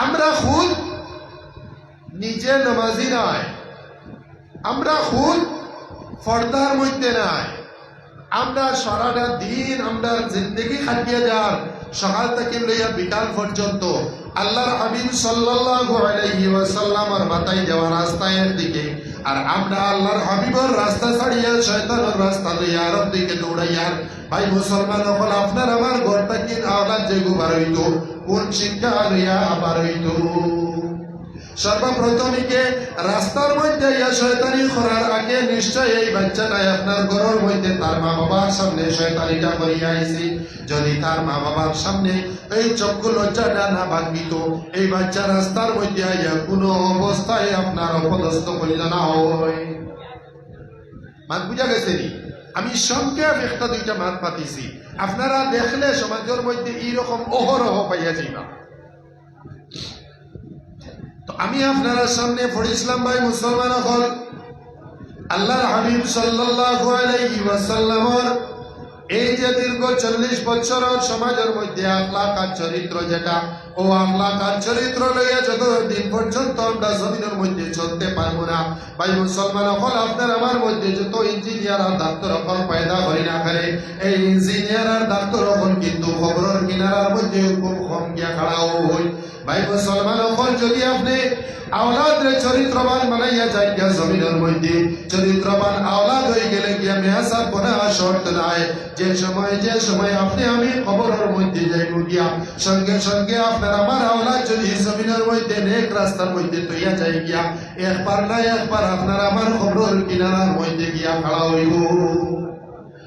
আমরা খুদ নিজে নামাজি নাই, আমরা খুদ ফর্দার মধ্যে নাই, আমরা সারাটা দিন আমরা জিন্দগি খাটিয়ে যার সকাল থেকে লইয়া বিকাল পর্যন্ত আল্লাহর হাবিব সাল্লাল্লাহু আলাইহি ওয়াসাল্লামের মাথায় যাওয়া রাস্তার দিকে, আর আমরা আল্লাহর হাবিবের রাস্তা ছাড়িয়া শয়তানের রাস্তা লইয়া আরব দিকে দৌড়াইয়ার। ভাই মুসলমান হল আপনার আমার ঘরটা কি আওলাদ যেগু বার হইত, কোন শিক্ষা লইয়া বার হইত? সর্বপ্রথমে রাস্তার মধ্যে শয়তানি করার আগে নিশ্চয় এই বাচ্চাটাই আপনার ঘরের মধ্যে তার মা বাবার সামনে শয়তানিটা করিয়া আইছে। যদি তার মা বাবার সামনে এই চক্ষু লজ্জাটা না ভাঙিত, এই বাচ্চা রাস্তার মধ্যে আইয়া কোনো অবস্থায় আপনার অপদস্থ করিল না হয়। মাত বুঝা গেছে নি? আমি সংক্ষেপ একটা দুইটা মাত পাতিছি, আপনারা দেখলে সমাজের মধ্যে এইরকম অহরহ পাইয়া যাইবা। আমি আপনারা সামনে পড়িছিলাম ভাই মুসলমান হল আল্লাহর হাবিব সাল্লাল্লাহু আলাইহি ওয়াসাল্লামের এই যে দীর্ঘ 40 বছরের সমাজের মধ্যে আখলাক আর চরিত্র, যেটা ও আখলাক আর চরিত্র লইয়া যতদিন পর্যন্ত আমরা জমিনের মধ্যে চলতে পারবো না, ভাই মুসলমান হল আপনার আমার মধ্যে যত ইঞ্জিনিয়ার আর ডাক্তার হল পয়দা করি না করে, এই ইঞ্জিনিয়ার আর ডাক্তার হল কিন্তু খবরের কিনারার মধ্যে খুব কম গিয়া খাড়াও হই। ভাই মুসলমান হল যদি আপনি আওলাদরে চরিত্রবান বানাইয়া যাই গিয়া জমিনের মধ্যে, চরিত্রবান আওলাদ হয়ে গেলে গিয়া মেহাসাব কোনা শর্ত নাই। যে সময় আপনি আমি খবরের মধ্যে যাইব গিয়া, সঙ্গে সঙ্গে আপনার আমার আওলাদ যদি জমিনের মধ্যে নেক রাস্তার মধ্যে তৈয়া যাই গিয়া, একবার না একবার আপনার আমার খবরের কিনারার মধ্যে গিয়া খাড়া হইব,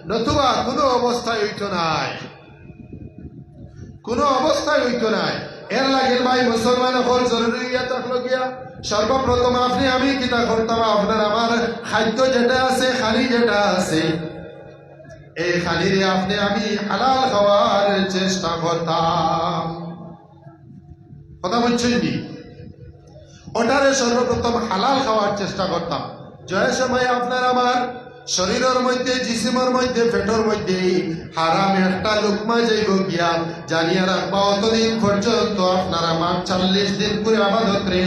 নতুবা কোনো অবস্থায় হইত নাই, কোনো অবস্থায় হইত নাই। এর লাগে ভাই মুসলমান হল জরুরি থাকলো গিয়া সর্বপ্রথম আপনি আমি কিতা করতাম, আপনার আমার খাদ্য যেটা আছে, খালি যেটা আছে, এই খালিরে আপনি আমি হালাল খাওয়ার চেষ্টা করতাম। কথা বলছেন নি? ওটারে সর্বপ্রথম হালাল খাওয়ার চেষ্টা করতাম। যে সময় আপনার আমার শরীরের মধ্যে, জিসিমের মধ্যে, পেটের মধ্যে হারাম একটা লুকমা যাইব গিয়া, জানিয়া রাখবা অতদিন পর্যন্ত আপনার আমার 40 দিন করে আবাদত রে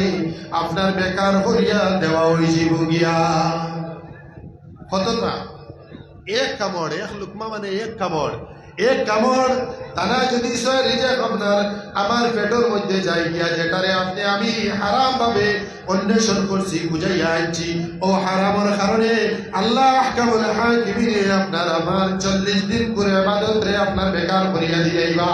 আপনার বেকার করিয়া দেওয়া হয়ে যাব গিয়া। কতটা? এক কামড়, এক লুকমা মানে এক কামড়, এক কামড় দানা যদি রিজেক্ট আপনার আমার পেটের মধ্যে যাই গিয়া, যেটারে আপনি আমি হারাম ভাবে অন্বেষণ করছি, বুঝাইয়া আনছি, ও হারামের কারণে আল্লাহ আহকামুল হাকিমিনে আপনার আমার 40 দিন করে ইবাদত রে আপনার বেকার করিয়া দিলাইবা।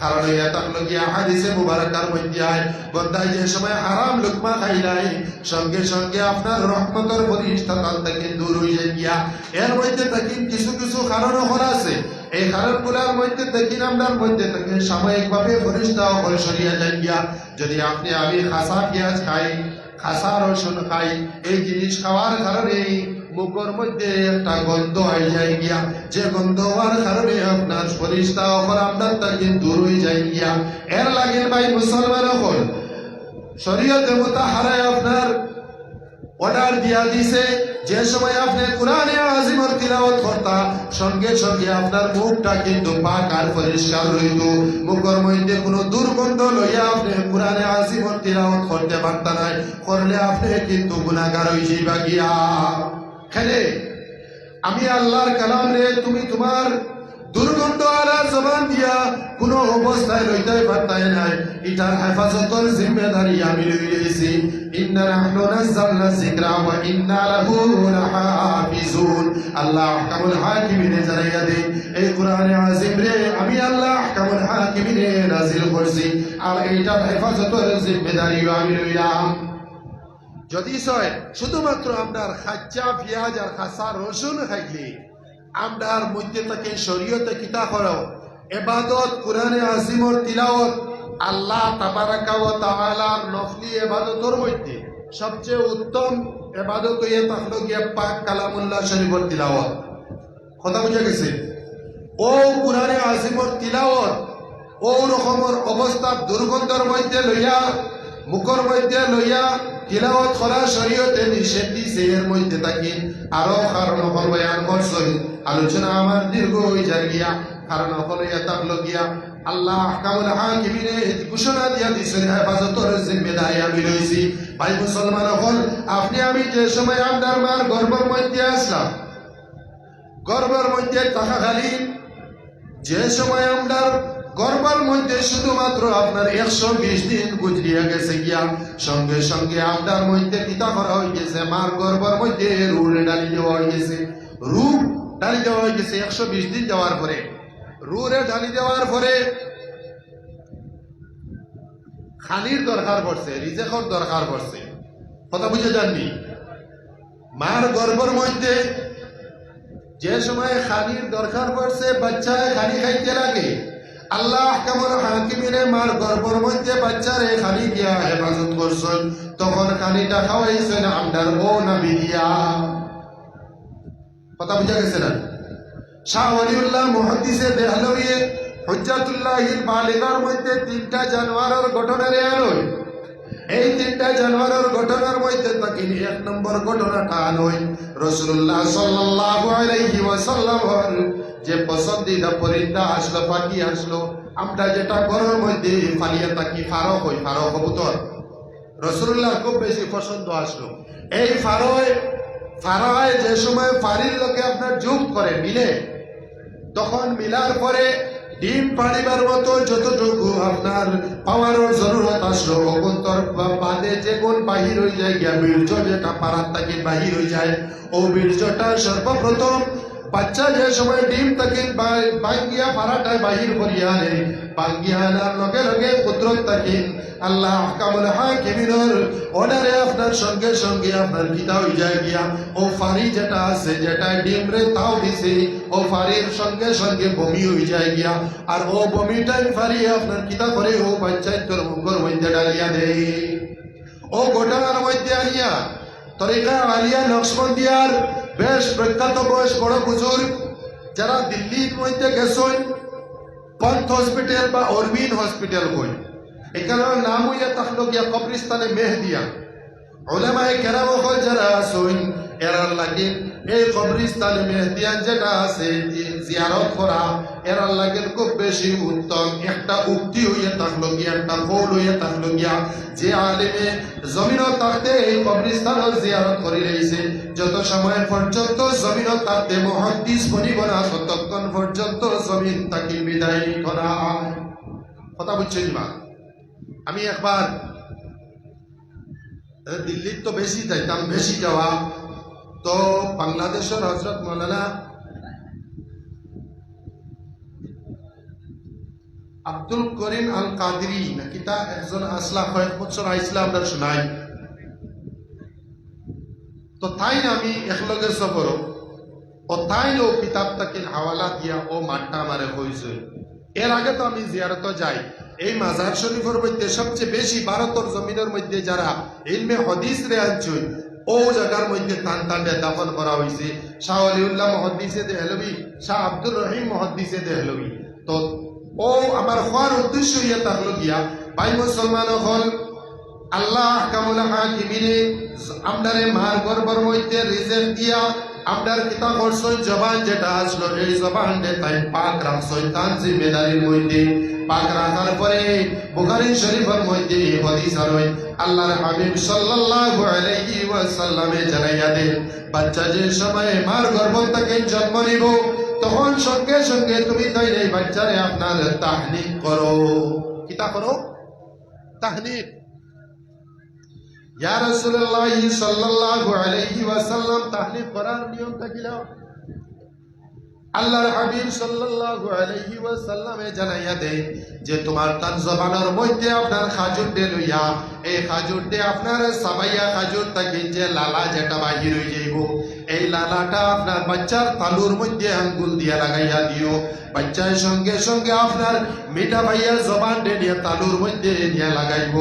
কারণ এটা হলো গিয়া হাদিসে মুবারাকার মধ্যে আয়, বন্দায় যে সময় হারাম লুকমা খাইলাই সঙ্গে সঙ্গে আপনার রহমতের ফেরেশতা থেকে দূর হয়ে গিয়া। এর মধ্যে থেকে কিছু কিছু কারণও করা আছে, এই কারণগুলোর মধ্যে থেকে আপনার মধ্যে থেকে সাময়িকভাবে ফেরেশতা ওপর সরিয়া যায় গিয়া। যদি আপনি আমি খাসা পেঁয়াজ খাই, খাসা রসুন খাই, এই জিনিস খাওয়ার কারণে মুখের মধ্যে একটা গন্ধ হয়ে যায় গিয়া, যে গন্ধ হওয়ার কারণে আপনার ফেরেশতা ওপর আপনার থেকে দূর হয়ে যায় গিয়া। এর লাগে ভাই মুসলমান হল শরীয়তে মুতাহারায় আপনার অর্ডার দিয়া দিছে, যে সময় আপনি কোরআনে আজিমের তিলাওয়াত করতা সঙ্গে সঙ্গে আপনার মুখটা কিন্তু পাক আর পরিষ্কার রইত, মুখের মধ্যে কোনো দুর্গন্ধ লইয়া আপনি কোরআনে আজিমের তিলাওয়াত করতে পারতা নাই, করলে আপনি কিন্তু গুনাহগার হয়ে যাইবা গিয়া। খেলে আমি আল্লাহর কালাম রে তুমি তোমার দুর্গন্ধ আলা জবান দিয়া কোন অবস্থায় লইতে পারতাই নাই, এটার হেফাজতের জিম্মেদারি আমি লইছি। ইন্না নাহনু নাযালনা যিকরা ওয়া ইন্না লাহু লাহাফিজুন। আল্লাহ আহকামুল হাকিমিনে জানাইয়া দে, এই কোরআনে আজিম রে আমি আল্লাহ আহকামুল হাকিমিনে নাজিল করছি, আর এইটার হেফাজতের জিম্মেদারি আমি লইলাম। যদি সয় শুধুমাত্র আপনার খাচ্চা পেঁয়াজ আর খাসা রসুন খাইলে আমরার মধ্যে থেকে শরীয়তে কিতা করো ইবাদত কোরআনে আজিমর তিলাওয়াত আল্লাহ তাবারাকা ওয়া তাআলার নফলি ইবাদতের মধ্যে সবচেয়ে উত্তম ইবাদত হইয়া থাকলো গিয়া পাক কালামুল্লাহ শরীফের তিলাওয়াত। কথা বুঝা গেছে? ও কোরআনে আজিমর তিলাওয়াত ও রকমের অবস্থা দুর্গন্ধের মধ্যে লইয়া মুখর মধ্যে লইয়া তিলাওয়াত করা শরীয়তে নিষেধ দিছে। এর মধ্যে থাকি আরো কারণ হল বয়ান করছেন, আলোচনা আমার দীর্ঘ হয়ে যায় গিয়া। কারণ হল এটা হলো গিয়া আল্লাহ আহকামুল হাকিমিনে ঘোষণা দিয়া দিছেন হেফাজতের জিম্মেদারি আমি লইছি। ভাই মুসলমান হল, আপনি আমি যে সময় আপনার মার গর্ভের মধ্যে আসলাম, গর্ভের মধ্যে থাকাকালীন যে সময় আপনার গর্ভের মধ্যে শুধুমাত্র আপনার 120 দিন গুজরিয়া গেছে গিয়া, সঙ্গে সঙ্গে আপনার মধ্যে পিতা করা হয়ে গেছে, মার গর্ভের মধ্যে রুড়ে ডালি দেওয়া হয়ে গেছে। রু ডালি দেওয়া হয়ে গেছে 120 দিন যাওয়ার পরে। রুড়ে ডালি দেওয়ার পরে খানির দরকার পড়ছে, রিজেকর দরকার পড়ছে। কথা বুঝে যাননি? মার গর্ভের মধ্যে যে সময় খানির দরকার পড়ছে, বাচ্চায় খানি খাইতে লাগে। আল্লাহ আহকামুল হাকিমিনে মার গর্ভের মধ্যে বাচ্চারে খানি দিয়া হেফাজত করছেন, তখন খানিটা খাওয়াইছেন আমদার ও নবী দিয়া। কথা বুঝা গেছে না? শাহ ওয়ালিউল্লাহ মুহাদ্দিসে দেহলভী হুজ্জাতুল্লাহিল বালিগার মধ্যে 3টা জানোয়ারের ঘটনারে আনয়। এই 3টা জানোয়ারের ঘটনার মধ্যে থাকি 1 নম্বর ঘটনাটা আনয় রাসূলুল্লাহ সাল্লাল্লাহু আলাইহি ওয়াসাল্লাম যে পছন্দিদা পরিন্দা আসলো, পাখি আসলো, আমরা যেটা ঘরের মধ্যে ফালিয়া থাকি ফারক হই, ফারক কবুতর। রাসূলুল্লাহ খুব বেশি পছন্দ আসলো এই ফারায়। যে সময় ফারির লোকে আপনার যোগ করে মিলে, তখন মিলার পরে ডিম পাড়িবার মতো যতটুকু আপনার পাওয়ার জরুরত আসলো, অভ্যন্তর বাদে যে কোন বাহির হয়ে যায় গিয়া বীর্য যেটা পাড়ার তাকে বাহির হয়ে যায়, ও বীর্যটা সর্বপ্রথম বাচ্চা যে সময় ডিম তাকে বাঙ্গিয়া পাড়াটায় বাহির করিয়া আনে, বাঙ্গিয়া আনার লগে লগে পুত্রক তাকে আল্লাহ আহকামুল হাকিমিনের অর্ডারে আপনার সঙ্গে সঙ্গে আপনার কিতা হয়ে যায় গিয়া ও ফারি যেটা আছে, যেটা ডিম রে তাও দিছে, ও ফারির সঙ্গে সঙ্গে বমি হয়ে যায় গিয়া। আর ও বমিটাই ফারি আপনার কিতা করে ও বাচ্চায় তোর মুখের মধ্যে ডালিয়া দেয়। ও ঘটনার মধ্যে আনিয়া তরিকা আলিয়া নকশবন্দিয়ার বেশ প্রখ্যাত বয়স বড় বুজুর্গ যারা দিল্লির মধ্যে গেছেন, পন্থ হসপিটাল বা অরবিন হসপিটাল কই, এখানের নাম হইয়া থাকলো গিয়া কবরিস্তানে মেহদিয়া। উলামায়ে কেরাম যারা আছেন এরার লাগে এই কবরিস্তানে মেহদিয়ান যেটা আছে জিয়ারত করা এরার লাগে খুব বেশি উত্তম। একটা উক্তি হইয়া থাকলো গিয়া, একটা কৌল হইয়া থাকলো গিয়া, যে আলেমে জমিনত থাকতে এই কবরিস্তানের জিয়ারত করে রয়েছে, যত সময় পর্যন্ত জমিনত থাকতে মুহাদ্দিস বনিব না, ততক্ষণ পর্যন্ত জমিন তাকে বিদায় করা। কথা বুঝছেন মা? আমি একবার দিল্লির তো বেশি যাইতাম, বেশি যাওয়া তো বাংলাদেশের হজরত মৌলানা আব্দুল করিম আল কাদরি নাকি তা একজন আসলা, কয়েক বছর আইসলা আমরা শোনাই। তো তাই আমি একলগে সফর ও তাই ও কিতাবটাকে হাওয়ালা দিয়া ও মাঠটা আমারে হয়েছে। এর আগে তো আমি জিয়ারত যাই। এই মাজার শরীফের মধ্যে সবচেয়ে বেশি ভারতের জমিনের মধ্যে যারা ইলমে হাদিস রে আনছেন ও জায়গার মধ্যে টান টানে দাফন করা হয়েছে। শাহ ওয়ালিউল্লাহ মুহাদ্দিসে দেহলভী, শাহ আব্দুর রহিম মুহাদ্দিসে দেহলভী। তো ও আমার হওয়ার উদ্দেশ্য ইয়ে থাকলো গিয়া, ভাই মুসলমান হল আল্লাহ আহকামুল হাকিমিনে আপনারে মার গর্ভের মধ্যে রিজেক দিয়া আপনার কিতা করছেন, জবান যেটা আসলো এই জবান তাই পাক রাখছেন তার জিম্মেদারির মধ্যে। পাক রাখার পরে বুখারী শরীফের মধ্যে হাদিস আছে, আল্লাহর হাবিব সাল্লাল্লাহু আলাইহি ওয়াসাল্লামে জানাইয়া দেন, বাচ্চা যে সময় মার গর্ভ থেকে জন্ম নিব তখন সঙ্গে সঙ্গে তুমি তাই এই বাচ্চারে আপনার তাহনিক করো। কিতা করো? তাহনিক। ইয়া রাসূলুল্লাহ সাল্লাল্লাহু আলাইহি ওয়াসাল্লাম তাহনিক করার নিয়মটা কি? আল্লাহর হাবিব সাল্লাল্লাহু আলাইহি ওয়াসাল্লামে জানাইয়া দেন যে তোমার তার জবানের মধ্যে আপনার খাজুর দে লইয়া এই খাজুর দে আপনার সাবাইয়া খাজুর তাকে যে লালা যেটা বাহির হয়ে যাইব এই লালাটা আপনার বাচ্চার তালুর মধ্যে আঙ্গুল দিয়ে লাগাইয়া দিও। বাচ্চার সঙ্গে সঙ্গে আপনার মিঠা ভাইয়া জবান নিয়ে তালুর মধ্যে নিয়ে লাগাইব।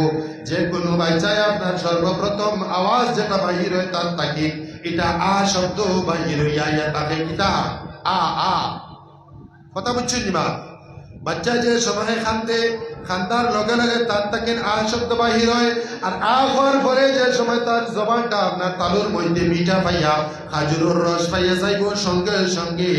যে কোনো বাচ্চায় আপনার সর্বপ্রথম আওয়াজ যেটা বাহির হয় তার তাকে এটা আ শব্দ বাহির হইয়া তাকে কিতা আ আ কথা বুঝছেন নিমা। বাচ্চা যে সময় খান্দার লগে লগে তার তাকে আ শব্দ বাহির হয়, আর আ হওয়ার পরে যে সময় তার জবানটা আপনার তালুর মধ্যে মিঠা পাইয়া খাজুরের রস পাইয়া যাইব, সঙ্গে সঙ্গে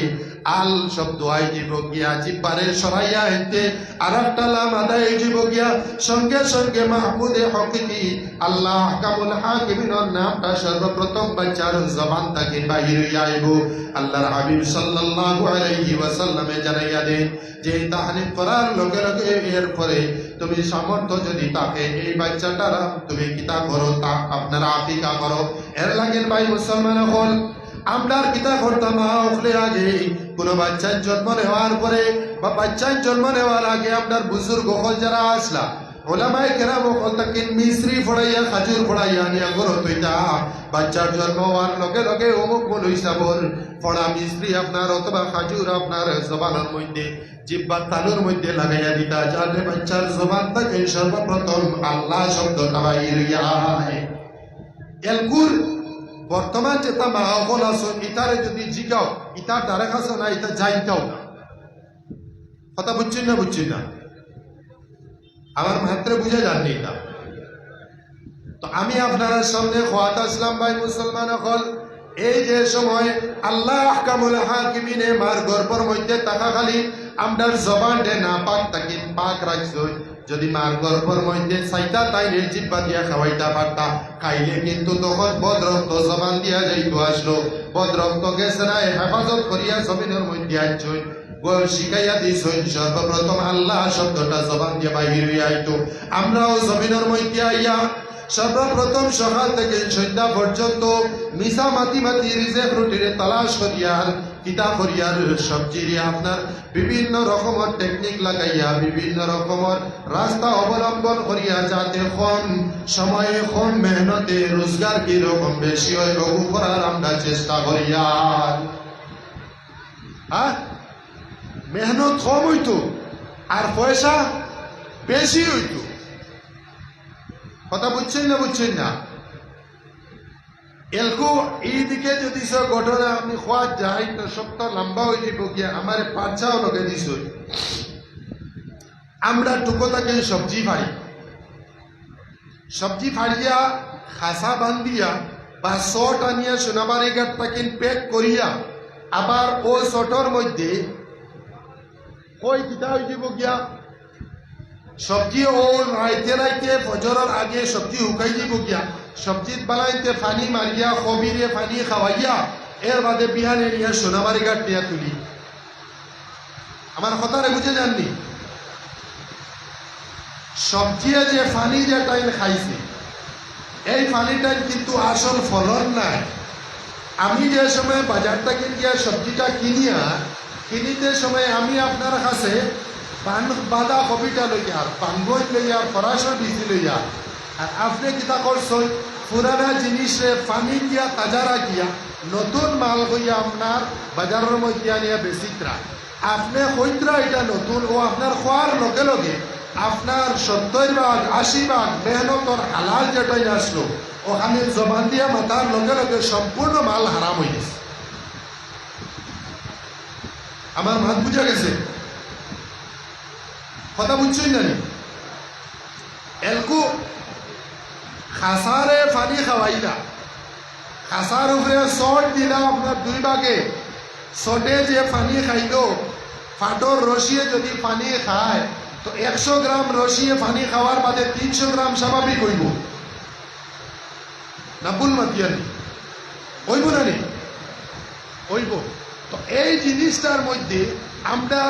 আল শব্দ আই দিব গিয়া জিব্বারে সরাইয়া এতে আর একটা লাম আদায় দিব গিয়া, সঙ্গে সঙ্গে মাহমুদে হকিকি আল্লাহ কামুল হাকিমিনের নামটা সর্বপ্রথম বাচ্চার জবান থেকে বাহির হইয়া আইব। আল্লাহর হাবিব সাল্লাল্লাহু আলাইহি ওয়াসাল্লামে জানাইয়া দেন যে তাহলিল করার লগে লগে এর পরে তুমি সামর্থ্য যদি থাকে এই বাচ্চাটার তুমি কিতা করো, তা আপনারা আকিকা করো। এর লাগেন ভাই মুসলমান হল আমরার কিতা করতাম ওখলে আগে কোনো বাচ্চার জন্ম নেওয়ার পরে বা বাচ্চার জন্ম নেওয়ার আগে আপনার বুজুর্গ হল যারা আসলা ওলামায়ে কেরাম হল তাকে মিশ্রি ফড়াইয়া খাজুর ফড়াইয়া নিয়া গরো তৈতা বাচ্চার জন্ম হওয়ার লগে লগে অমুক বল হিসাবর ফড়া মিশ্রি আপনার অথবা খাজুর আপনার জবানের মধ্যে জিব্বার তালুর মধ্যে লাগাইয়া দিতা, যাতে বাচ্চার জবান থেকে সর্বপ্রথম আল্লাহ শব্দটা বাইর হইয়া আয়। এলকুর বর্তমান যেটা মাহফল আসো ইতারে যদি জিগাও ইতার দ্বারা কাছে না এটা যাইতাও না। কথা বুঝছেন না বুঝছেন না? আমার মাত্রে বুঝে যাননি এটা। তো আমি আপনার সামনে খোয়াত আসলাম ভাই মুসলমান হল, এই যে সময় আল্লাহ আহকামুল হাকিমিনে মার গর্ভর মধ্যে থাকা খালি আমরার জবান দে না পাক তাকে পাক রাখছো, যদি মার গর্ভর মধ্যে চাইতা তাই জিব্বা দিয়া খাওয়াইতা পারতা, খাইলে কিন্তু তখন বদরক্ত জবান দিয়া যাইতো আসলো, বদরক্ত গেছে না হেফাজত করিয়া জমিনের মধ্যে আনছই শিখাইয়া দিস সর্বপ্রথম আল্লাহ শব্দটা জবান দিয়ে বাহির হইয়া আইতো। আমরাও জমিনের মধ্যে আইয়া সর্বপ্রথম সকাল থেকে সন্ধ্যা পর্যন্ত মিশা মাতি মাতি রিজেক রুটিরে তালাশ করিয়ার কিতা করিয়ার সবজিরে আপনার বিভিন্ন রকমের টেকনিক লাগাইয়া বিভিন্ন রকমের রাস্তা অবলম্বন করিয়া যাতে কম সময়ে কম মেহনতে রোজগার কি রকম বেশি হয় রঘু করার আমরা চেষ্টা করিয়া। হ্যাঁ, মেহনত কম হইতো আর পয়সা বেশি হইতো। কথা বুঝছেন না বুঝছেন না? এলকো এইদিকে যদি সব ঘটনা আমি খোয়া যাই তো সপ্তাহ লম্বা হয়ে যাব গিয়া আমার পাঁচাও লগে দিস আমরা টুকোটাকে সবজি ফাড়িয়া খাসা বান্ধিয়া বা শট আনিয়া সোনাবাড়ি ঘাট তাকে প্যাক করিয়া আবার ও শটর মধ্যে কই কিতা হয়ে যাব গিয়া সবজি ও রাইতে রাইতে ফজরের আগে সবজি শুকাই দিব গিয়া সবজিত বানাইতে পানি মারিয়া কবিরে পানি খাওয়াইয়া এর বাদে বিহানে নিয়ে সোনাবাড়ি ঘাট নিয়ে তুলি। আমার কথারে বুঝে যাননি? সবজি যে পানি যে টাইম খাইছে এই পানি টাইম কিন্তু আসল ফলন নাই। আমি যে সময় বাজারটা কিনিয়া সবজিটা কিনিতে সময় আমি আপনার কাছে বাঁধা কবিটা লইয়া পানবই লইয়া ফরাসর বিচি লইয়া আর আপনি কিতা করছেন পুরানা জিনিসে পানি দিয়া তাজা রাখিয়া নতুন মাল হইয়া আপনার বাজারের মধ্যে আনিয়া বেচিত্রা আপনি হইত্রা এটা নতুন ও আপনার খোয়ার লগে লগে আপনার 70% 80% মেহনতর হালাল যেটাই আসলো ওখানে জবান দিয়া মাথার লগে লগে সম্পূর্ণ মাল হারাম হয়ে গেছে। আমার মাত বুঝা গেছে? কথা বুঝছই না? এলকু খাসারে পানি খাওয়াইলা খাসার উপরে শট দিলা আপনার 2 ভাগে শটে যে পানি খাইল ফাটর রসিয়ে যদি পানি খায় তো 100 গ্রাম রসিয়ে পানি খাওয়ার বাদে 300 গ্রাম স্বাভাবিক হইব না? ভুল মাতিয়ানি হইব না নি? হইব। তো এই জিনিসটার মধ্যে আমরা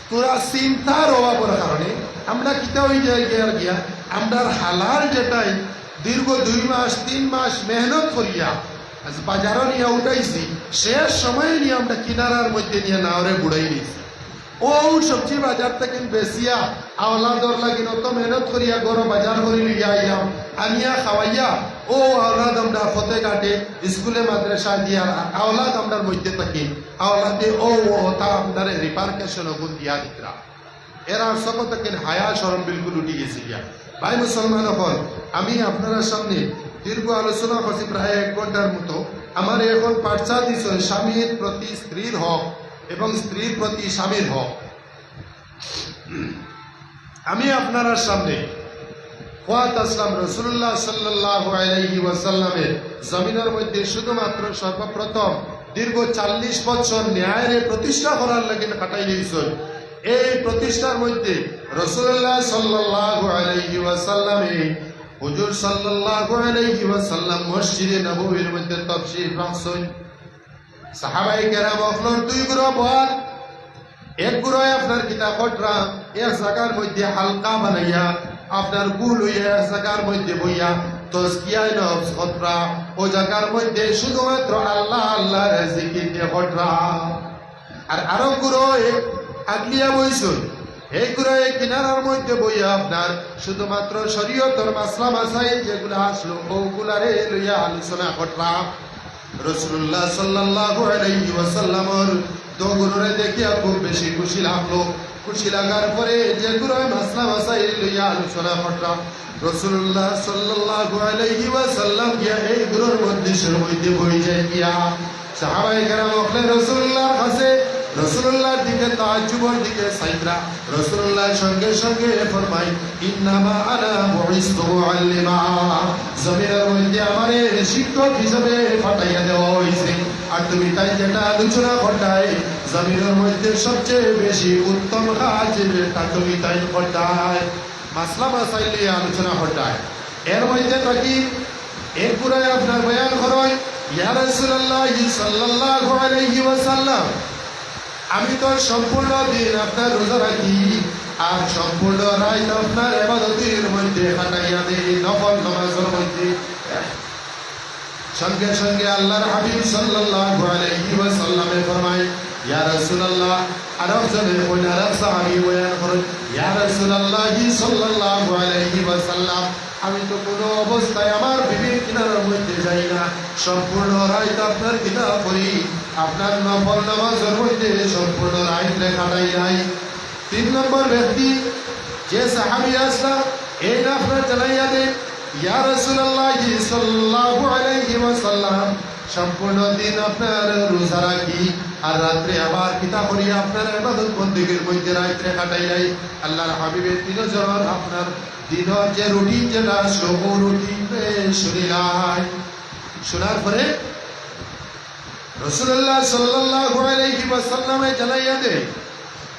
তোরা চিন্তার অভাবের কারণে আমরা কিতা হয়ে যাই গিয়া আমরা হালাল যেটাই দীর্ঘ 2 মাস 3 মাস মেহনত করিয়া বাজারও নিয়ে উঠাইছি শেষ সময়ে নিয়ে আমরা কিনারার মধ্যে নিয়ে নাওরে বুড়াই নিয়েছি। ও সবজি বাজার থেকে বেশিয়া আওলাদর লাগিন অত মেহনত করিয়া গরো বাজার করি লিয়া আইলাম আনিয়া খাওয়াইয়া ও আওলাদ আমরা ফতে কাটে স্কুলে মাদ্রাসা দিয়া আওলাদ আমরার মধ্যে থাকি আওলাদে ও তা আপনার রিপার্কেশন গুণ দিয়া দিতরা এরা সকল থেকে হায়া শরম বিলকুল উঠে গেছে গিয়া ভাই মুসলমান হল আমি আপনারা সামনে দীর্ঘ আলোচনা করছি প্রায় 1 ঘন্টার মতো আমার এখন পাঠচা দিছ স্বামীর প্রতি স্ত্রীর হক এবং স্ত্রীর প্রতি স্বামীর হক আমি আপনারা সামনে ওয়াত আসলাম রাসূলুল্লাহ সাল্লাল্লাহু আলাইহি ওয়াসাল্লামের জমিনের মধ্যে শুধুমাত্র সর্বপ্রথম দীর্ঘ 40 বছর ন্যায়ের প্রতিষ্ঠা করার লাগি কাটাই দিয়েছেন এই প্রতিষ্ঠার মধ্যে রাসূলুল্লাহ সাল্লাল্লাহু আলাইহি ওয়াসাল্লামে হুজুর সাল্লাল্লাহু আলাইহি ওয়াসাল্লাম মসজিদে নববীর মধ্যে তাফসীর রাখছেন সাহাবায়ে কেরাম আপনার দুই গ্রুপ হন এক গ্রুপ আপনার কিতাব পড়রা এক জায়গার মধ্যে হালকা বানাইয়া আপনার গুল হইয়া এক জায়গার মধ্যে বইয়া তাজকিয়ায়ে নফস পড়রা ও জায়গার মধ্যে শুধুমাত্র আল্লাহ আল্লাহর জিকির দিয়ে পড়রা আর আরো গ্রুপ আগলিয়া বইছেন এই গ্রহে কিনারার মধ্যে বইয়া আপনার শুধুমাত্র শরীয়তের মাসলা মাসাইল যেগুলো আসলো ওগুলারে লইয়া আলোচনা করলাম রাসূলুল্লাহ সাল্লাল্লাহু আলাইহি ওয়াসাল্লামের দোগুলোরে দেখিয়া খুব বেশি খুশি লাগলো খুশি লাগার পরে যেগুলো মাসলা মাসাইল লইয়া আলোচনা করলাম রাসূলুল্লাহ সাল্লাল্লাহু আলাইহি ওয়াসাল্লাম গিয়া এই গ্রহের মধ্যে বই যায় গিয়া সাহাবায়ে কেরাম ওখানে রাসূলুল্লাহর কাছে রাসূলুল্লাহর দিকে তাআজ্জুবের দিকে সাইদরা রাসূলুল্লাহর সঙ্গে সঙ্গে ফরমায় ইন্নামা আনা বুইসতু মুআল্লিমা জমিনের মধ্যে আমারে শিক্ষক হিসেবে পাঠাইয়া দেওয়া হয়েছে আর তুমি তাই যেটা আলোচনা করতাই জমিনের মধ্যে সবচেয়ে বেশি উত্তম কাজ যেটা তুমি তাই করতাই মাসলা মাসাইল নিয়ে আলোচনা করতাই এর মধ্যে থাকি এক পুরায় আপনার বয়ান করয় ইয়া রাসূলুল্লাহ সাল্লাল্লাহু আলাইহি ওয়াসাল্লাম আমি তো সম্পূর্ণ দিন আপনার রোজা রাখি আর সম্পূর্ণ রাত আপনার ইবাদতের মধ্যে কাটাইয়া দেই নফল নামাজের মধ্যে সঙ্গে সঙ্গে আল্লাহর হাবিব সাল্লাল্লাহু আলাইহি ওয়াসাল্লামে ফরমায় ইয়া রাসূলুল্লাহ আরব জনের কোন আরব সাহাবী বয়ান করেন ইয়া রাসূলুল্লাহ সাল্লাল্লাহু আলাইহি ওয়াসাল্লাম আমি তো কোনো অবস্থায় আমার বিবির কিনারার মধ্যে যাই না সম্পূর্ণ রাত আপনার কিতাব পড়ি আপনার নফল নামাজের মধ্যে সম্পূর্ণ রাত কাটাই নাই 3 নম্বর ব্যক্তি যে সাহাবী আসলা এই না আপনার জানাইয়া দেন ইয়া রাসূলুল্লাহ সাল্লাল্লাহু আলাইহি ওয়াসাল্লাম সম্পূর্ণ দিন আপনার রোজা রাখি আর রাত্রে আবার কিতাব পড়ি আপনার ইবাদত বন্দেগীর মধ্যে রাত্রে কাটাই নাই আল্লাহর হাবিবের তিনজন আপনার দিনের যে রুটিন যেটা সব রুটিন শুনিলাই শোনার পরে রাসূলুল্লাহ সাল্লাল্লাহু আলাইহি ওয়াসাল্লামে জানাইয়া দে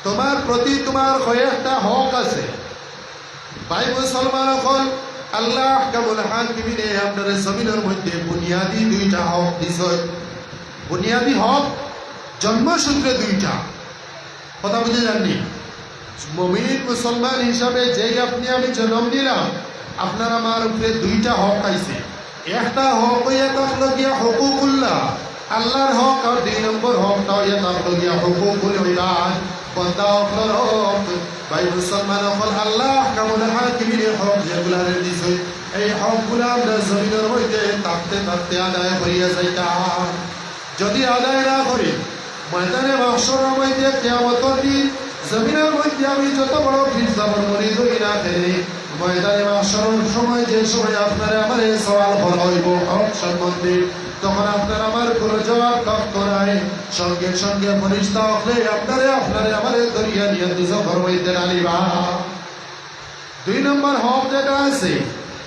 তোমার প্রতি তোমার কয়েকটা হক আছে ভাই মুসলমান হল আল্লাহ আহকামুল হাকিমিনে আপনার জমিনের মধ্যে বুনিয়াদি 2টা হক দিছে বুনিয়াদি হক জন্মসূত্রে 2টা কথা বুঝে জাননি মুমিন মুসলমান হিসাবে যেই আপনি আমি জন্ম নিলাম আপনার আমার উপরে 2টা হক আইছে একটা হক হইয়া থাকলো গিয়া হুকুকুল্লাহ আল্লাহর হক আর 2 নম্বর হকটা হইয়া থাকলো গিয়া হুকুকুল ইবাদ বান্দা হকর হক ভাই মুসলমান হল আল্লাহ আহকামুল হাকিমিনের হক যেগুলা দিছে এই হকগুলা আমরা জমিনের মধ্যে থাকতে থাকতে আদায় করিয়া যাইতাম যদি আদায় না করি ময়দানে মাহশরের মধ্যে কিয়ামতের দিন জমিনের মধ্যে আমি যত বড় ফির জাবর মরি হই না কেন ময়দানে মাহশরের সময় যে সময় আপনারা আমারে সওয়াল করা হইব হক সম্বন্ধে তখন আপনার আমার কোনো জবাব থাকতো নাই সঙ্গে সঙ্গে ফেরেশতা হলে আপনারে আমারে দরিয়া নিয়ে দিছো ফরমাইতে আলিবা 2 নম্বর হক যেটা আছে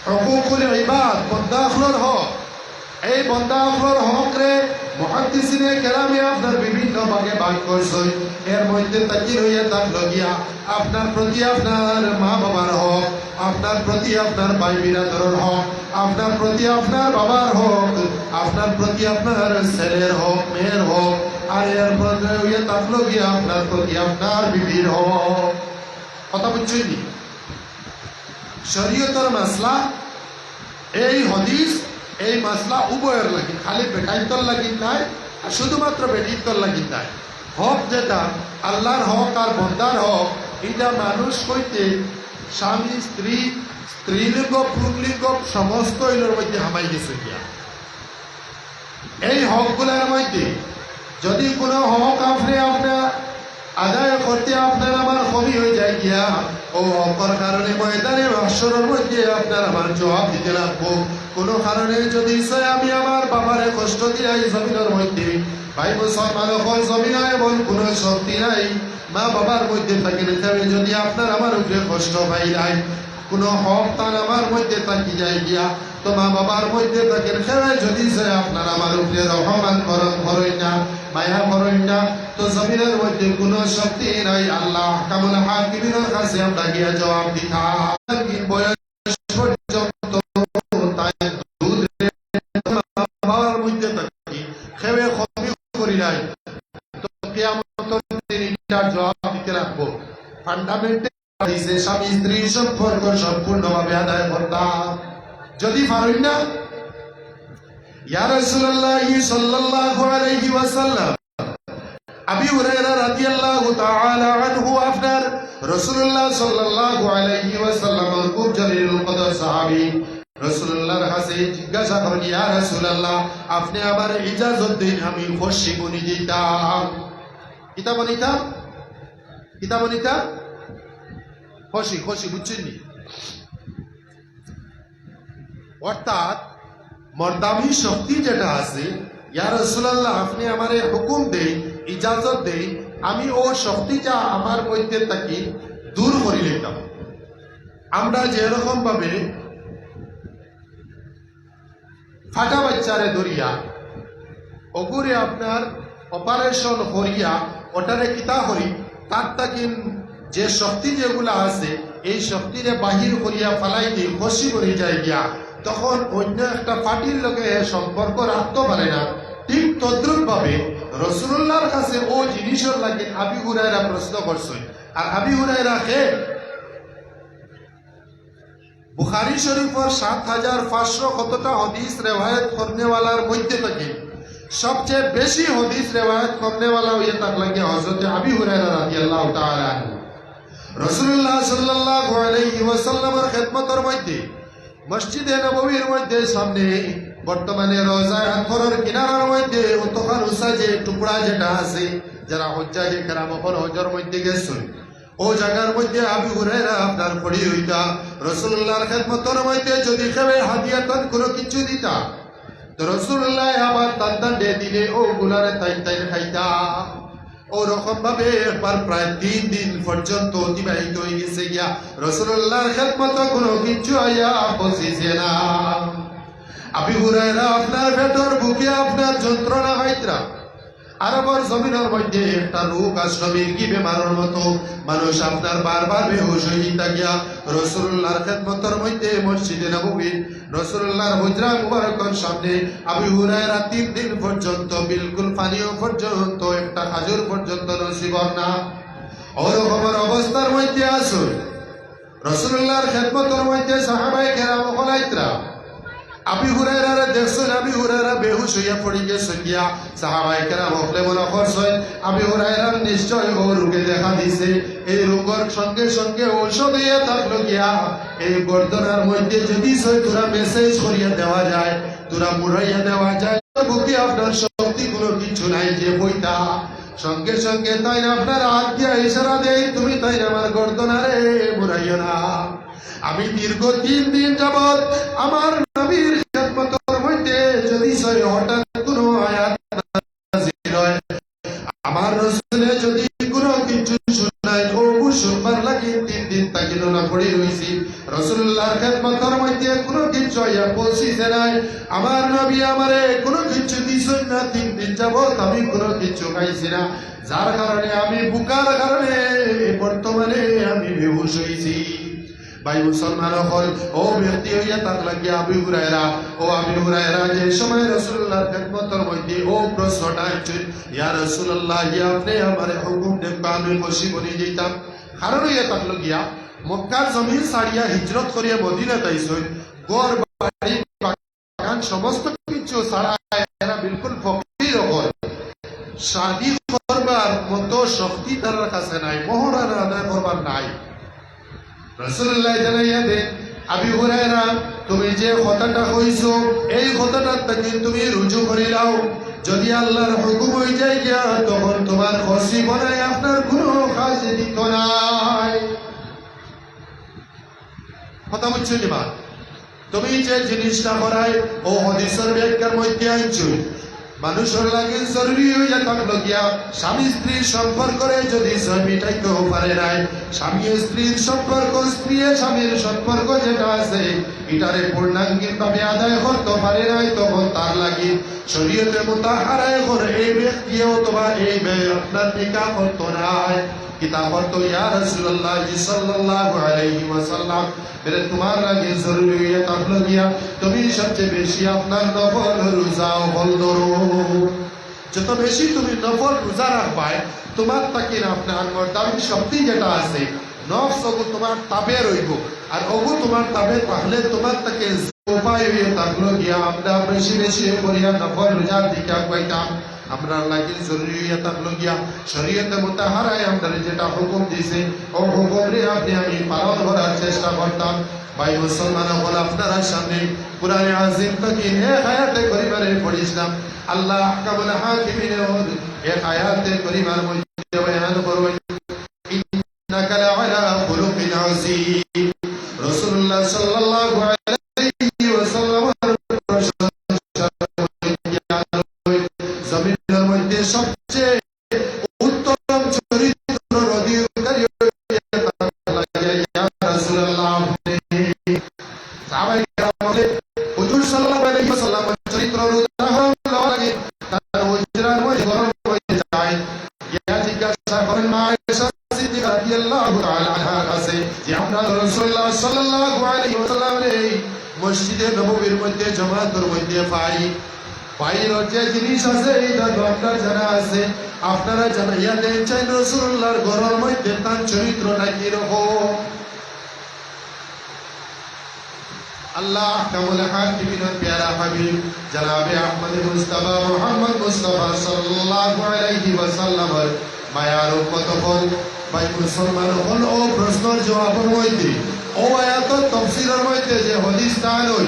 হুকুকুল ইবাদ বন্দাখলর হক এই বন্দাখলর হক রে মুহাদ্দিসিনে কেরামে আপনার বিভিন্ন ভাগে ভাগ করছেন এর মধ্যে তাকির হইয়া থাকলো গিয়া আপনার প্রতি আপনার মা বাবার হক আপনার প্রতি আপনার ভাই বিরাদরের হক আপনার প্রতি আপনার বাবার হক আপনার প্রতি আপনার ছেলের হক মেয়ের হক আর এর মধ্যে হইয়া থাকলো গিয়া আপনার প্রতি আপনার বিবির হক কথা বুঝছেন শরীয়তের মাসলা এই হাদিস এই মাসলা উভয়ের লাগি খালি বেটাইতর লাগি নাই আর শুধুমাত্র বেটিতর লাগি নাই হক যেটা আল্লাহর হক আর বন্দার হক এটা মানুষ হইতে স্বামী স্ত্রী স্ত্রীলিঙ্গ পুংলিঙ্গ সমস্ত এগুলোর মধ্যে হামাই গেছে গিয়া। এই হকগুলোর মধ্যে যদি কোনো হক আপনি আপনার আদায় করতে আপনার আমার কমি হয়ে যায় গিয়া, ও হকর কারণে ময়দানে মাহশরের মধ্যে আপনার আমার জবাব দিতে লাগবো। কোনো কারণে যদি আমি আমার বাবারে কষ্ট দিয়ে এই জমিনের মধ্যে, ভাই মুসলমান হল জমিনে এমন কোনো শক্তি নাই মা বাবার মধ্যে থাকিলে যদি আপনার আমার উপরে কষ্ট পাই নাই, কোনো হক তার আমার মধ্যে থাকি যায় গিয়া, তো মা বাবার মধ্যে থাকেন খেলে যদি আপনার আমার উপরে রহমান করেন না, মায়া করেন না, তো জমিনের মধ্যে কোনো শক্তি নাই। আল্লাহ কামুল হাকিমের কাছে আমরা গিয়া জবাব দিতাম। বয়স পর্যন্ত তাই দুধ বাবার মধ্যে থাকি খেয়ে কমি করি নাই, তো কিয়ামতের দিন এটার জবাব দিতে রাখবো। ফান্ডামেন্টাল স্বামী স্ত্রী সম্পর্ক সম্পূর্ণভাবে আদায় করতাম। যদি পারেন না, ইয়া রাসূলুল্লাহ সাল্লাল্লাহু আলাইহি ওয়াসাল্লাম আবু হুরায়রা রাদিয়াল্লাহু তাআলা আনহু আপনার রাসূলুল্লাহ সাল্লাল্লাহু আলাইহি ওয়াসাল্লাম খুব জলিলুল কদর সাহাবী রাসূলুল্লাহর কাছে জিজ্ঞাসা করেন, ইয়া রাসূলুল্লাহ আপনি আমার ইজাজত দিন, আমি খুশি বনি দিতাম। কিতাব নিতাম, কিতাব নিতাম, খুশি খুশি, বুঝছেন নি? অর্থাৎ মর্দামি শক্তি যেটা আছে, ইয়া রাসূলুল্লাহ আপনি আমারে হুকুম দেই, ইজাজত দেই, আমি ও শক্তিটা আমার মধ্যে থাকি দূর করে নিতাম। আমরা যেরকম ভাবে ফাটা বাচ্চারে ধরিয়া ওগুরে আপনার অপারেশন করিয়া ওটারে কিতা করি, তার তাকে যে শক্তি যেগুলা আছে এই শক্তিরে বাহির করিয়া ফালাই দিয়ে খুশি করে যায় গিয়া, তখন অন্য একটা পার্টির লোকে সম্পর্ক রাখতে পারে না। ঠিক তদ্রুপ ভাবে রাসূলুল্লাহর কাছে ও জিনিসের লাগে আবু হুরায়রা প্রশ্ন করছে। আর আবু হুরায়রা কে? বুখারী শরীফের ৭৫০০ কতটা হাদিস রেওয়ায়াত করনেওয়ালার মধ্যে থেকে সবচেয়ে বেশি হাদিস রেওয়ায়াত করনেওয়ালা হয়ে থাকলেন হযরত আবু হুরায়রা রাদিয়াল্লাহু তাআলা আনহু। রাসূলুল্লাহ সাল্লাল্লাহু আলাইহি ওয়াসাল্লামের খেদমতের মধ্যে মসজিদে নববীর মধ্যে সামনে বর্তমানে রওজা আকবরের কিনারার মধ্যে অতখান উঁচা যে টুকরা যেটা আছে, যারা হজ্জাজে কেরাম হজের মধ্যে গেছেন, ও জায়গার মধ্যে আবু হুরায়রা আপনার পড়ি হইতা রাসূলুল্লাহর খেদমতের মধ্যে যদি কেউ হাদিয়াতন কোনো কিছু দিতা, তো রাসূলুল্লাহ আবার তান দিয়ে দিলে ও গুলারে তাই তাই খাইতা। ওরকম ভাবে একবার প্রায় 3 দিন পর্যন্ত অতিবাহিত হয়ে গেছে গিয়া, রাসূলুল্লাহর খেদমত কোনো কিছু আইয়া পৌঁছেছে না। আবু হুরায়রা আপনার ভেতর বুকে আপনার যন্ত্রণা হইতরা। আরবের জমিনের মধ্যে একটা রোগ আসবে কি বেমারের মতো, মানুষ আপনার বারবার বেহুশ হয়ে গিয়া রাসূলুল্লাহর খেদমতের মধ্যে মসজিদে নববী রাসূলুল্লাহর হুজরা মুবারকের সামনে আবু হুরায়রা 3 দিন পর্যন্ত বিলকুল পানীয় পর্যন্ত একটা খাজুর পর্যন্ত নসিব না। ওরকমের অবস্থার মধ্যে আসো রাসূলুল্লাহর খেদমতের মধ্যে সাহাবায়ে কেরাম হলাইতরা। আবু হুরায়রা দেখছেন আবু হুরায়রা বেহুশ হইয়া পড়ে গেছে গিয়া, সাহাবায়ে কেরাম হলে মনে করছেন আবু হুরায়রার নিশ্চয় ও রোগে দেখা দিছে। এই রোগের সঙ্গে সঙ্গে ঔষধ হইয়া থাকলো গিয়া, এই গর্দনার মধ্যে যদি তোরা মেসেজ করিয়া দেওয়া যায়, তোরা মুড়াইয়া দেওয়া যায়, বুকে আপনার শক্তি কোনো কিছু নাই যে বইতা। সঙ্গে সঙ্গে তাই আপনার হাত দিয়া ইশারা দেয়, তুমি তাই আমার গর্দনারে মুড়াইও না। আমি দীর্ঘ 3 দিন যাবৎ আমার নবীর খেদমতের মধ্যে যদি হঠাৎ কোনো আয়াত নাযিল হয়, আমার রাসূলে যদি কোনো কিছু শোনায়, ও শুনবার লাগে 3 দিন তাকিল না পড়ে রইছি। রাসূলুল্লাহর খেদমতের মধ্যে কোনো কিছু আইয়া পৌঁছিছে নাই, আমার নবী আমারে কোনো কিছু দিছেন না। 3 দিন যাবৎ আমি কোনো কিছু খাইছি না, যার কারণে আমি বুকার কারণে বর্তমানে আমি বেহুশ হইছি। ভাই মুসলমান হল ও ব্যক্তি হইয়া তাক লাগিয়া আবু হুরায়রা, ও আবু হুরায়রা যে সময় রাসূলুল্লাহর খেদমতের মধ্যে ও প্রশ্নটা আইছেন, ইয়া রাসূলুল্লাহ আপনি আমারে হুকুম দেন, আমি খুশি বনি যেতাম। কারণ হইয়া তাক লাগিয়া মক্কার জমিন ছাড়িয়া হিজরত করিয়া মদিনাত আইছেন। ঘর বাড়ি বাগান সমস্ত কিছু ছাড়া এরা বিলকুল ফকির হয়। শাদী করবার মতো শক্তি তার কাছে নাই, মোহরানা আদায় করবার নাই। রাসূলুল্লাহ জানাইয়া দেন, আবু হুরায়রা তুমি যে কথাটা কইছো এই কথাটা থেকে তুমি রুজু করে নাও যদি আল্লাহর হুকুম হয়ে যায় গিয়া তখন তোমার খসি বনায় আপনার কোনো কাজ দিত নাই কথা বুঝছো নিবা তুমি যে জিনিসটা করাই ও হাদিসের ব্যাখ্যার মধ্যে আনছো মানুষের লাগে জরুরি হইয়া থাকলো গিয়া স্বামী স্ত্রীর সম্পর্কে যদি মিটাইতেও পারে নাই স্বামী স্ত্রীর সম্পর্ক স্ত্রী স্বামীর সম্পর্ক যেটা আছে এটারে পূর্ণাঙ্গিক ভাবে আদায় করতে পারে নাই তখন তার লাগি শরীয়তে মুতাহারায় করে এই ব্যক্তি অথবা এই মেয়ে আপনার নিকাহ করতো নাই কিতাব করতো ইয়া রাসূলুল্লাহ সাল্লাল্লাহু আলাইহি ওয়াসাল্লাম মেরে তোমার লাগে জরুরি হইয়া থাকলো গিয়া তুমি সবচেয়ে বেশি আপনার নফল রোজা ফল ধরো যত বেশি তুমি নফল রোজা রাখবাই তোমার তাকে আপনার মর্দামি শক্তি যেটা আছে নফস ওগু তোমার তাবে রইব আর ওগু তোমার তাবে তাহলে তোমার তাকে উপায় হইয়া থাকলো গিয়া আমরা বেশি বেশি করিয়া নফল রোজার দিকে আগাইতাম আমরা লাগে জরুরি হইয়া থাকলো গিয়া শরীয়তে মুতাহারায় আমরা যেটা হুকুম দিছে ও হুকুমে আপনি আমি পালন করার চেষ্টা করতাম ভাই মুসলমান হল আপনারা সামনে কুরআনে আজিম থেকে এক আয়াতে করিমারে পড়িছিলাম আল্লাহ আহকামুল হাকিমিনের এক আয়াতে করিমার মধ্যে বয়ান করবেন ইন্নাকা লাআলা খুলুকিন আযীম রাসূলুল্লাহ সাল্লাল্লাহু আলাইহি ওয়াসাল্লাম জমিনের মধ্যে সবচেয়ে উত্তম চরিত্র অধিকারী ইয়া রাসূলুল্লাহ সাহাবায়ে কেরাম হুজুর সাল্লাল্লাহু আলাইহি ওয়াসাল্লাম চরিত্র উদাহরণ দেওয়া লাগে তার উজরার মধ্যে গরম হয়ে যায় ইয়া জিজ্ঞাসা করেন মা আয়েশা সিদ্দিকা রাদিয়াল্লাহু তাআলা আনহা কাছে যে আমরা রাসূলুল্লাহ সাল্লাল্লাহু আলাইহি ওয়াসাল্লামের মসজিদে নববীর মধ্যে জামাতের মধ্যে পাই বাইরের যে জিনিস আছে এইটা আপনার জানা আছে আপনারা জানাইয়া দেন চাই রাসূলুল্লাহর ঘরের মধ্যে তার চরিত্রটা কিরকম আল্লাহ আহকামুল হাকিমিনের প্যারা হাবিব জনাবে আহমদ মুস্তাফা মুহাম্মদ মুস্তাফা সাল্লাল্লাহু আলাইহি ওয়াসাল্লামের মায়ার কতক্ষণ ভাই মুসলমান হল ও প্রশ্নের জবাবের মধ্যে ও আয়াতের তাফসীরের মধ্যে যে হাদিস তাহলে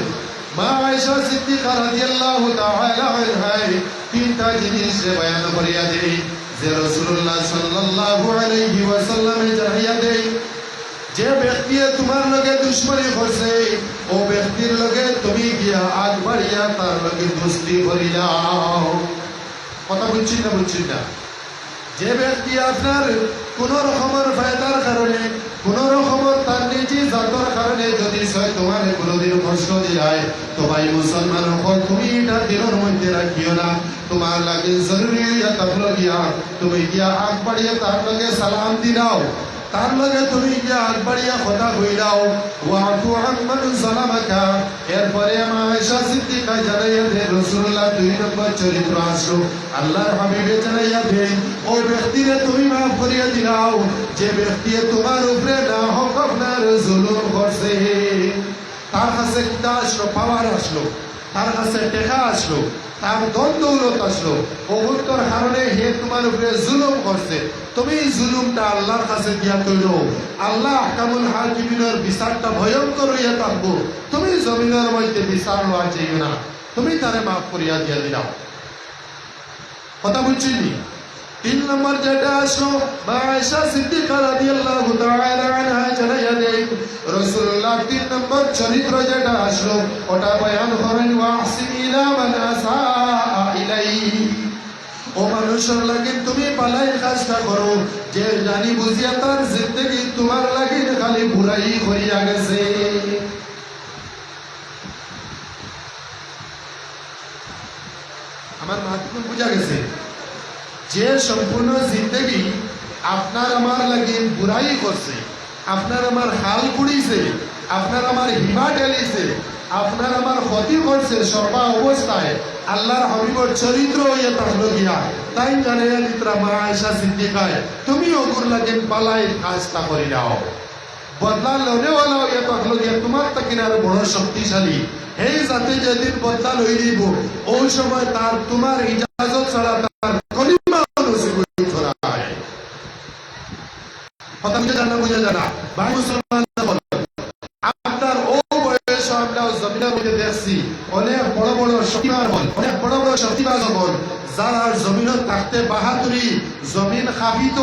মা আয়েশা সিদ্দিকা রাদিয়াল্লাহু তাআলা আনহা তিনটা জিনিস বয়ান করিয়া দেই যে রাসূলুল্লাহ সাল্লাল্লাহু আলাইহি ওয়াসাল্লামে জানিয়ে দেই যে ব্যক্তি তোমার লগে দুশমনি করছে ও ব্যক্তির লগে তুমি গিয়া আগ বাড়িয়া তার লগে দোস্তি করি যাও কথা বুঝছেন না যে ব্যক্তি আপনার কোন রকমের ফায়দার কারণে কোন রকমের তার নিজে জাতর কারণে যদি তোমার কোনোদিন কষ্ট দিলায় তো ভাই মুসলমান হল তুমি এটা দিনের মধ্যে রাখিও না তোমার লাগে জরুরি হইয়া থাকলো গিয়া তুমি গিয়া আগ বাড়িয়া তার লগে সালাম দি দাও তার লগে তুমি গিয়া আগ বাড়িয়া কথা কইলাও ওয়াফু আম্মান যালামাকা এরপরে মা আয়েশা সিদ্দিকা জানাইয়া দেন রাসূলুল্লাহ দুই নম্বর চরিত্র আসলো আল্লাহর হাবিবে জানাইয়া দেন ও ব্যক্তিরে তুমি মাফ করিয়া দিলাও যে ব্যক্তি তোমার উপরে না হক আপনার জুলুম করছে তার কাছে কিতা আসলো পাওয়ার আসলো তার কাছে টাকা আসলো তার ধন দৌলত আসলো অবুত্তর কারণে হে তোমার উপরে জুলুম করছে তুমি জুলুমটা আল্লাহর কাছে দিয়া কইলো আল্লাহ আহকামুল হাকিমিনের বিচারটা ভয়ঙ্কর হইয়া থাকবো তুমি জমিনের মধ্যে বিচার লওয়া চাইবে না তুমি তারে মাফ করিয়া দিয়া দিলাও কথা বুঝছিনি তিন নম্বর যেটা আসলো মা আয়েশা সিদ্দিকা রাদিয়াল্লাহু তাআলা আনহা জানাইয়া দেন রাসূলুল্লাহ তিন নম্বর চরিত্র যেটা আসলো ওটা বয়ান করেন ওয়াহসিন ইলা মান আসা ইলাইহি ও মানুষের লাগে তুমি পালাই কাজটা করো যে জানি বুঝিয়া তার জিন্দেগি তোমার লাগে খালি বুড়াই হইয়া গেছে আমার মাতৃ বুঝা গেছে যে সম্পূর্ণ জিন্দগি আপনার আমার লাগে বুড়াই করছে আপনার আমার হাল পুড়িছে আপনার আমার হিমা ঢেলিছে আপনার আমার ক্ষতি করছে সর্বা অবস্থায় আল্লাহর হাবিবর চরিত্র হইয়া থাকলো গিয়া তাই জানাইয়া দিতরা মা আয়েশা সিদ্দিকায় তুমি ওগুর লাগে পালাই কাজটা করে যাও বদলা লনেওয়ালা হইয়া থাকলো গিয়া তোমার তাকিন আরো বড় শক্তিশালী এই জাতি যেদিন বদলা লই দিব ওই সময় তার তোমার ইজাজত ছাড়া তার কলিমা নসিব হয় কথা বুঝে জানা ভাই মুসলমান আপনার ও শক্তিবাজ হন, যারা জমিনত থাকতে বাহাদুরি জমিন খাবিত,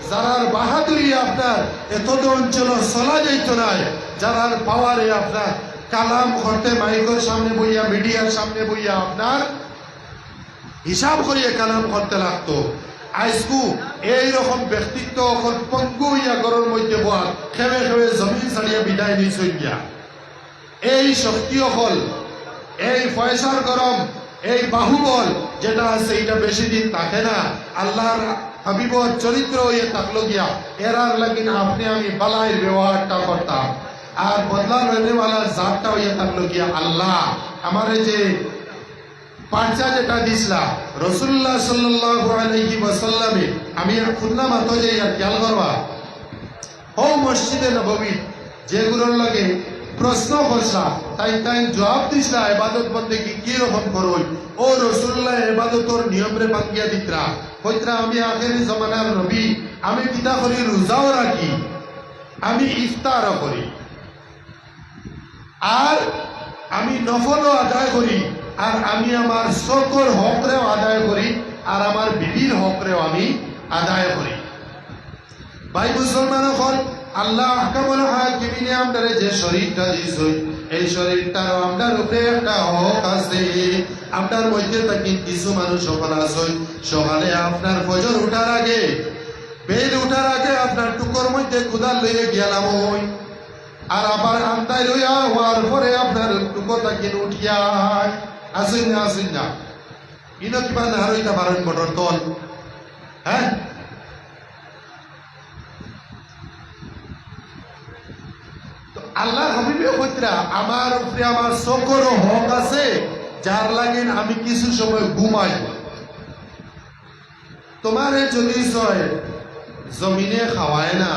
যারার বাহাদুরি আপনার এতদ অঞ্চল চলা যাইত নাই, যারার পাওয়ারে আপনার কালাম করতে মাইকের সামনে বইয়া মিডিয়ার সামনে বইয়া আপনার হিসাব করিয়া কালাম করতে লাগতো। আজকু এইরকম ব্যক্তিত্ব অকল পঙ্গু হইয়া ঘরের মধ্যে বল খেবে খেবে জমিন ছাড়িয়া বিদায় নিয়ে গিয়া। এই শক্তি অকল, এই পয়সার গরম, এই বাহুবল যেটা আছে এটা বেশি দিন থাকে না। আল্লাহর হাবিবর চরিত্র হয়ে থাকলো গিয়া এরার লাগিন আপনি আমি বালাইয়ের ব্যবহারটা করতাম, আর বদলা রহনেওয়ালার জাতটা হইয়া থাকলো গিয়া আল্লাহ। আমার যে পাঁচা যেটা দিসলা রাসূলুল্লাহ সাল্লাল্লাহু আলাইহি ওয়াসাল্লামে, আমি খুলনা মাত্র যে খেয়াল করবা ও মসজিদে নববী যেগুলোর লাগে প্রশ্ন করছা তাই তাই জবাব দিসলা ইবাদত বন্দেগী কি রকম করই, ও রাসূলুল্লাহ ইবাদতর নিয়মরে ভাঙ্গিয়া দিতরা কইতরা আমি আখেরি জমানার নবী, আমি কিতা করি রোজাও রাখি, আমি ইফতারও করি, আর আমি নফলও আদায় করি, আর আমি আমার সকল হকরেও আদায় করি, আর আমার বিবির হকরেও আমি আদায় করি। ভাই মুসলমান হল, আল্লাহ আহকামুল হাকিমিনে আমরারে যে শরীরটা দিয়েছে এই শরীরটারও আমরার উপরে একটা হক আছে। আপনার মধ্যে থাকি কিছু মানুষ সকাল আছে সকালে আপনার ফজর উঠার আগে, বেদ উঠার আগে আপনার টুকর মধ্যে ক্ষুধার লইয়ে গিয়ালাম হই, আর আবার আন্দায় লইয়া হওয়ার পরে আপনার টুকর থাকি উঠিয়া আসুন না আসুন না ইনো কিবা না হইতা পারেন বটর তল। হ্যাঁ, আল্লাহ হাবিবে কইতরা আমার উপরে আমার সকল হক আছে, যার লাগেন আমি কিছু সময় ঘুমাই। তোমারে যদি জয় জমিনে খাওয়ায় না,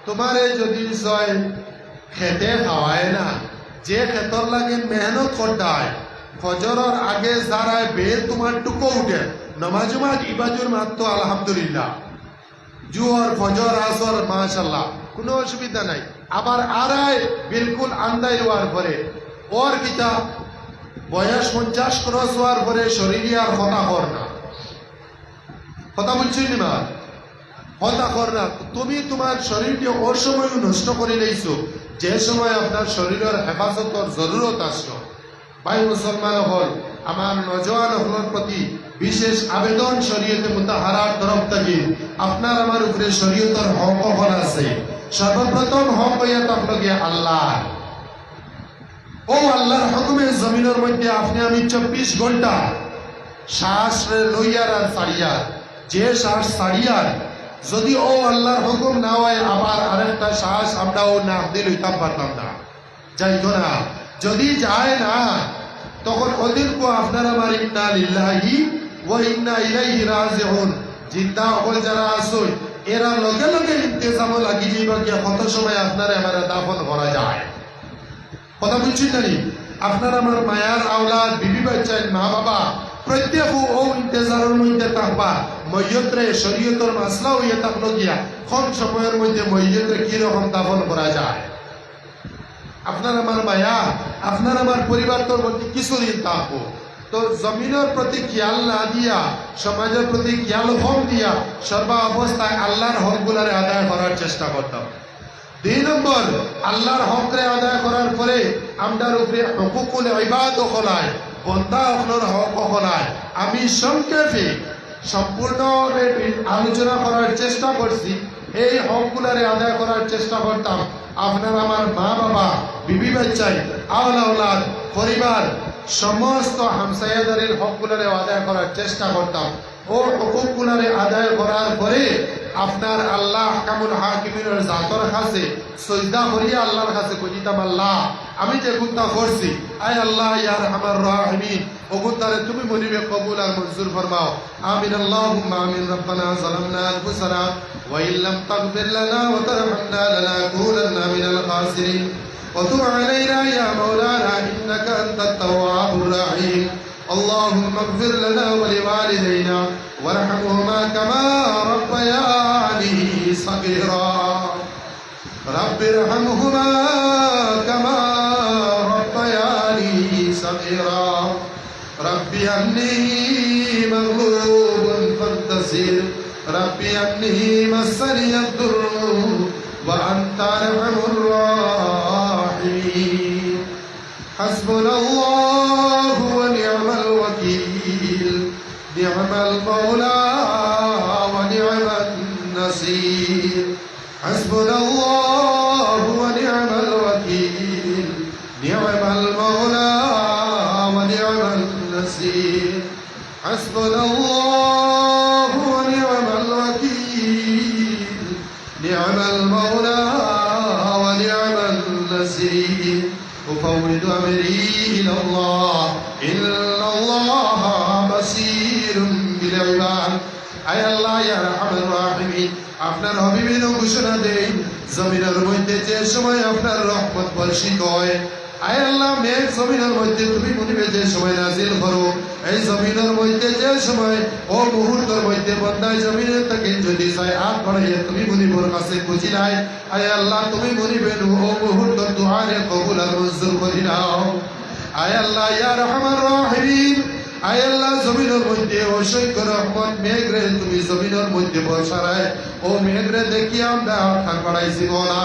তোমারে যদি জয় খেতে খাওয়ায় না, যে খেতর লাগেন মেহনত করতে হয়, ফজরের আগে যারায় বের তোমার টুকো উঠে নমাজুমাজ ইবাজুর মাত্র আলহামদুলিল্লাহ, জুহর ফজর আসর মাশাল্লাহ কোনো অসুবিধা নাই। আবার আড়াই বিলকুল আন্দাই হওয়ার পরে ওর কিতা বয়স 50 ক্রস হওয়ার পরে শরীরে আর হতা কর না, কথা বলছি না হতা কর না। তুমি তোমার শরীরকে ওর সময় নষ্ট করে লইছো যে সময় আপনার শরীরের হেফাজতর জরুরত আসলো। ভাই মুসলমান হল, আমার নজওয়ান হলের প্রতি বিশেষ আবেদন শরীয়তে মুতাহারার তরফ থেকে আপনার আমার উপরে শরীয়তের হক হল আছে। সর্বপ্রথম হক হইয়া থাকলো গিয়া আল্লাহ। ও আল্লাহর হুকুমে জমিনের মধ্যে আপনি আমি 24 ঘন্টা শ্বাস লইয়ার আর ছাড়িয়ার, যে শ্বাস ছাড়িয়ার যদি ও আল্লাহর হুকুম না হয় আবার আরেকটা শ্বাস আমরাও না দিল লইতাম পারতাম না, যাইতো না। যদি যায় না তখন ওদের কো আপনার আমার ইন্না লিল্লাহি ওয়া ইন্না ইলাইহি রাজিউন, জিন্দা হল যারা আসুন এরা লগে লগে ইন্তেজাম লাগি যাইবা গিয়া কত সময় আপনার আমার দাফন করা যায়। কথা বুঝছি জানি আপনার আমার মায়ার আওলাদ বিবি বাচ্চা মা বাবা প্রত্যেক ও ইন্তেজারের মধ্যে থাকবা মইয়তরে শরীয়তের মাসলা হইয়া থাকলো গিয়া কম সময়ের মধ্যে মইয়তরে কিরকম দাফন করা যায়। আপনার আমার মায়া আপনার আমার পরিবার তোর মধ্যে কিছুদিন থাকবো, তো জমিনের প্রতি খেয়াল না দিয়া সমাজের প্রতি খেয়াল হক দিয়া সর্বা অবস্থায় আল্লাহর হকগুলারে আদায় করার চেষ্টা করতাম। 2 নম্বর, আল্লাহর হকরে আদায় করার পরে আমরার উপরে হুকুকুল ইবাদ হলায়, বন্দা হকর হক হলায়। আমি সংক্ষেপে সম্পূর্ণ আলোচনা করার চেষ্টা করছি। এই হকগুলারে আদায় করার চেষ্টা করতাম। আপনার আমার মা বাবা বিবি বাচ্চাই আওলাদ পরিবার সমস্ত হামসায়াদারের হকগুলারে আদায় করার চেষ্টা করতাম। ও হকুকগুলারে আদায় করার পরে আপনার আল্লাহ আহকামুল হাকিমিনের জাতর কাছে সজদা করিয়া আল্লাহর কাছে কইতাম, আল্লাহ আমি যে গুণটা করছি, আয় আল্লাহ ইয়া আরহামার রাহিমিন, ও গুণটারে তুমি মনিবে কবুল আর মঞ্জুর ফরমাও। আমিন আল্লাহুম্মা আমিন। রব্বানা যালামনা আনফুসানা ওয়া ইল্লাম তাগফির লানা ওয়া তারহামনা লানাকুনান্না মিনাল খাসিরিন ওয়া তুব আলাইনা ইয়া মাওলানা ইন্নাকা আনতাত তাওয়াবুর রাহিম। اللهم اغفر لنا ولوالدينا وارحمهما كما ربياني صغيرا رب ارحمهما كما ربياني صغيرا رب أني بصير ربي أني مسني الضر وأنت أرحم الراحمين حسبنا الله ونعم الوكيل نعم المولى ونعم النصير حسبنا الله ونعم الوكيل نعم المولى ونعم النصير حسبنا الله ونعم الوكيل نعم المولى ونعم النصير أفوض أمري إلى الله إن الله بصير بالعباد أي الله يا أرحم الراحمين আপনার হাবিবের ঘোষণা দেই জমিনের মধ্যে যে সময় আপনার রহমত বর্ষিত হয় আয় আল্লাহ মেঘ জমিনের মধ্যে তুমি মনিবে যে সময় নাজিল করো এই জমিনের মধ্যে যে সময় ও মুহূর্তের মধ্যে বন্দায় জমিনের থেকে যদি চাই হাত বাড়াইয়া তুমি মনিবর কাছে খুঁজি নাই আয় আল্লাহ তুমি মনিবেন ও মুহূর্ত দুআরে কবুল আর মঞ্জুর করি নাও আয় আল্লাহ ইয়া রহমান রহিম আয় আল্লাহ জমিনের মধ্যে অসংখ্য রহমত মেঘরে তুমি জমিনের মধ্যে বর্ষারায় ও মেঘরে দেখি আমরা হাত বাড়াইছি না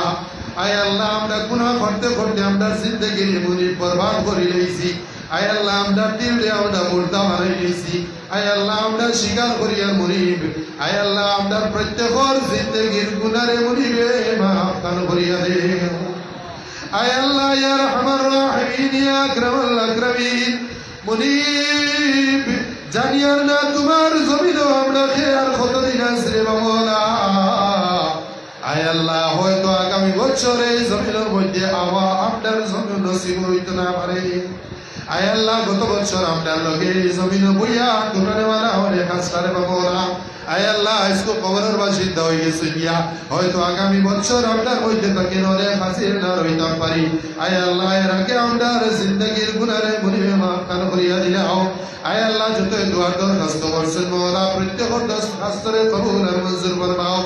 আয় আল্লাহ আমরা গুনাহ করতে করতে আমরা জিন্দেগির মুনি বরবাদ করে লইছি আয় আল্লাহ আমরা দিলে আমরা মুর্দা মারাই লইছি আয় আল্লাহ আমরা স্বীকার করি আর মুনিব আয় আল্লাহ আমরা প্রত্যেকর জিন্দেগির গুনারে মুনিবে মাফ কান করিয়া দে আয় আল্লাহ ইয়া রহমান রহিম ইয়া আকরামাল আকরামিন মুনিব জানিয়ার না তোমার জমিনও আমরা খেয়াল কতদিন আসরে বাবা আয় আল্লাহ হয়তো আগামী বছরে জমিনের মধ্যে আবার আপনার জমিন নসিব হইতে না পারে আয় আল্লাহ গত বছর আপনার লগে জমিন বইয়া দোকানে মারা হলে কাজ করে বাবা আয় আল্লাহ আজকে কবরের বাসিন্দা হয়ে গেছে গিয়া হয়তো আগামী বছর আপনার মধ্যে তাকে নরে হাসির না রইতাম পারি আয় আল্লাহ এর আগে আপনার জিন্দগির গুনারে মুনিবে মাফ কান করিয়া দিলাও আয় আল্লাহ যত দোয়া দরখাস্ত করছেন মওলা প্রত্যেক দরখাস্তরে কবুল আর মঞ্জুর ফরমাও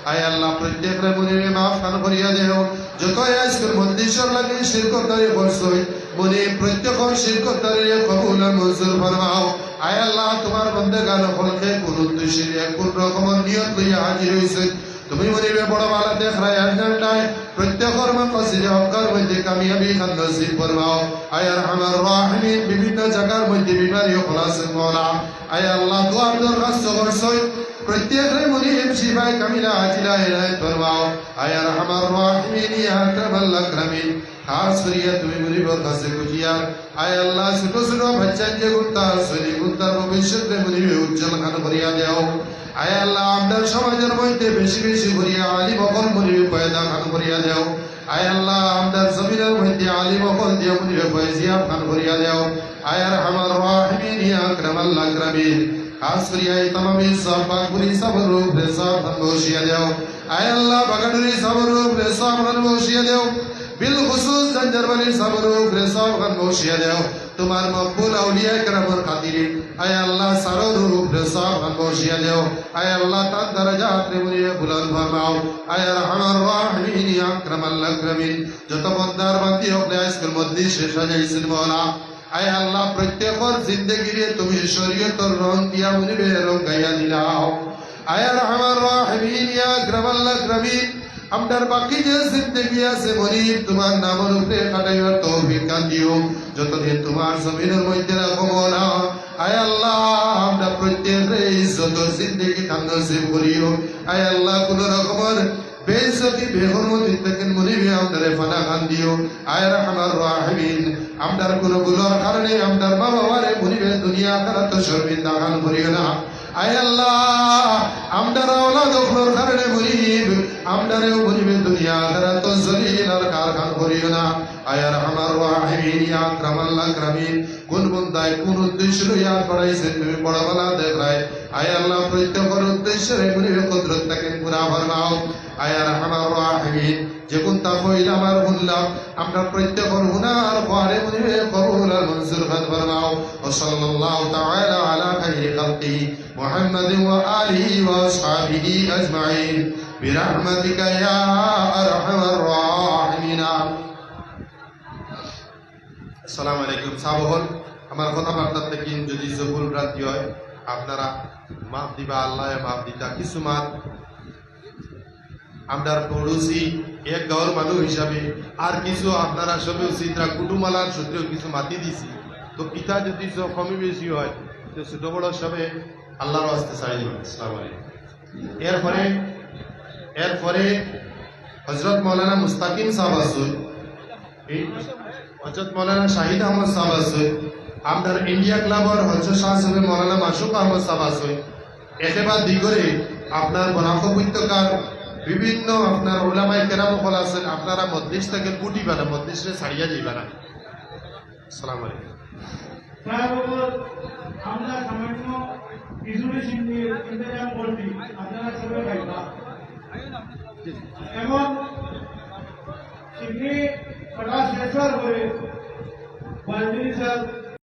আয় আল্লাহ প্রত্যেকরে মুনিবে মাফ কান করিয়া দেও যত আজকের মন্দির লাগে শিরকতারে বর্ষই মুনি প্রত্যেক শিরকতারে কবুল আর মঞ্জুর ফরমাও আয় আল্লাহ তোমার বন্দেগান হলকে কোন উদ্দেশ্যে কোন রকমের নিয়ত লইয়া হাজির হইছেন তুমি মুনিবে বড় ভালো দেখায় আজন্ডায় প্রত্যেকর মাকসিদে হকার মধ্যে কামিয়াবি খান নসিব ফরমাও আয় আরহামার রাহিমিন বিভিন্ন জায়গার মধ্যে বিমারি খলাস মওলা আয় আল্লাহ দোয়ার দরখাস্ত করছই প্রত্যেকরে মুনিব শিফায়ে কামিলা আজিলা ইলাহি ফরমাও আয় আরহামার রাহিমিন ইয়া আকরামাল আকরামিন খাস করিয়া তুমি মুনিবর কাছে খুঁজিয়া আয় আল্লাহ ছোট ছোট বাচ্চা যে গুত্তা সরি গুত্তার ভবিষ্যতে মুনিবে উজ্জ্বল খান করিয়া দেও আয় আল্লাহ আমাদের সমাজের মধ্যে বেশি বেশি করিয়া আলিম অকল মুনিবে পয়দা খান করিয়া দেও আয় আল্লাহ আমাদের জমিনের মধ্যে আলিম অকল দিয়ে মুনিবে পয়জিয়া খান করিয়া দেও আয় আরহামার রাহিমিন ইয়া আকরামাল আকরামিন খাস করিয়া এই তামামি সরপাক পুরি সবর রূপ রে সব বসিয়া দেও আয় আল্লাহ বাগাডুরি সবর রূপ রে সব বসিয়া দেও বিল খুসুস জঞ্জারবালি সবর রূপ রে সব বসিয়া দেও তোমার মকবুল আউলিয়া کرامর খাতিরে আয় আল্লাহ সারো রূপ রে সব বসিয়া দেও আয় আল্লাহ তার দরজাত রে মুনিয়ে বুলন্দ ফরমাও আয় আরহামার রাহিমিন ইয়া আকরামাল আকরামিন যত বন্দার বান্দি হকলে আজকের মজলিস শেষ হয়ে যাইছেন মওলা আয় আল্লাহ প্রত্যেকর জিন্দেগিরে তুমি শরীয়তের রং দিয়া মুনিবে রং গাইয়া দিলাও আয় আরহামার রাহিমিন ইয়া আকরামাল আকরামিন আমদার বাকি যে জিন্দেগি আছে মুনিব তোমার নামের উপরে কাটাইবার তৌফিক দান দিও যতদিন তোমার জমিনের মধ্যে রাখো মওলা আয় আল্লাহ আমরা প্রত্যেকরে ইজ্জত জিন্দেগি দান নসিব করিও আয় আল্লাহ কোন রকমের বেইজ্জতি বেহরমতি থেকে মুনিবে আমদারে ফানা খান দিও আয় রহমান রাহিমিন আমদার কোন গুলোর কারণে আমদার মা বাবারে মুনিবে দুনিয়া আখিরাত শর্মিন্দা খান করিও না আয় আল্লাহ আমদার আওলাদ ওগুলোর কারণে মুনিব আমদারেও মুনিবে দুনিয়া আখিরাত জলিল আর কারখান করিও না আয় রহমান রাহিমিন ইয়া আকরামাল আকরামিন কোন বন্দায় কোন উদ্দেশ্য লইয়া পড়াইছেন তুমি বড় বালা দেখায় আয় আল্লাহ প্রত্যেকের উদ্দেশ্যে মুনিবে কুদরত তাকে পুরা ফরমাও আয় রহমান রাহিমিন যে কোন তা কইলা আমার বললাম আমরা প্রত্যেকের গুনার পারে মুনিবে কবুল আর মনজুর ফরমাও ও সাল্লাল্লাহু তাআলা আলা খাইরি খালকি মুহাম্মাদ ওয়া আলিহি ওয়া আসহাবিহি আজমাইন বিরহমাতিকা ইয়া আরহামার রাহিমিন। আসসালামু আলাইকুম সাবহল আমার কথাবার্তা থেকে যদি জবুল রাতি হয় আপনারা মাফ দিবা আল্লাহ মাফ দিতা কিছু মাত আপনার পড়োশি এক গাঁর মানুষ হিসাবে আর কিছু আপনারা সবে চিত্রা কুটুমালার সূত্রেও কিছু মাতি দিছি তো পিতা যদি কমই বেশি হয় তো ছোট বড় সবে আল্লাহর আস্তে চাই আসসালামু আলাইকুম। এরপরে হজরত মৌলানা মুস্তাকিম সাহেব আসুন, এই হজরত মৌলানা শাহিদ আহমদ সাহেব আসুন, আপনার ইন্ডিয়া ক্লাবর হজরত শাহ সাহেব মৌলানা মাসুক আহমদ সাহেব আসুন। একেবারে দিগরে আপনার বরাক উপত্যকার বিভিন্ন আপনার ওলামাই কেরাম হল আছেন, আপনারা মজলিস থেকে কুটিবা না, মজলিসে ছাড়িয়া যাইবা না। আসসালামু আলাইকুম। আমরা সামান্য কিছুটা শিল্পীর ইন্তজাম করছি, আপনারা সবাই খাইবা। এখন শিল্পী কটা শেষ হওয়ার পরে বালজিনী স্যার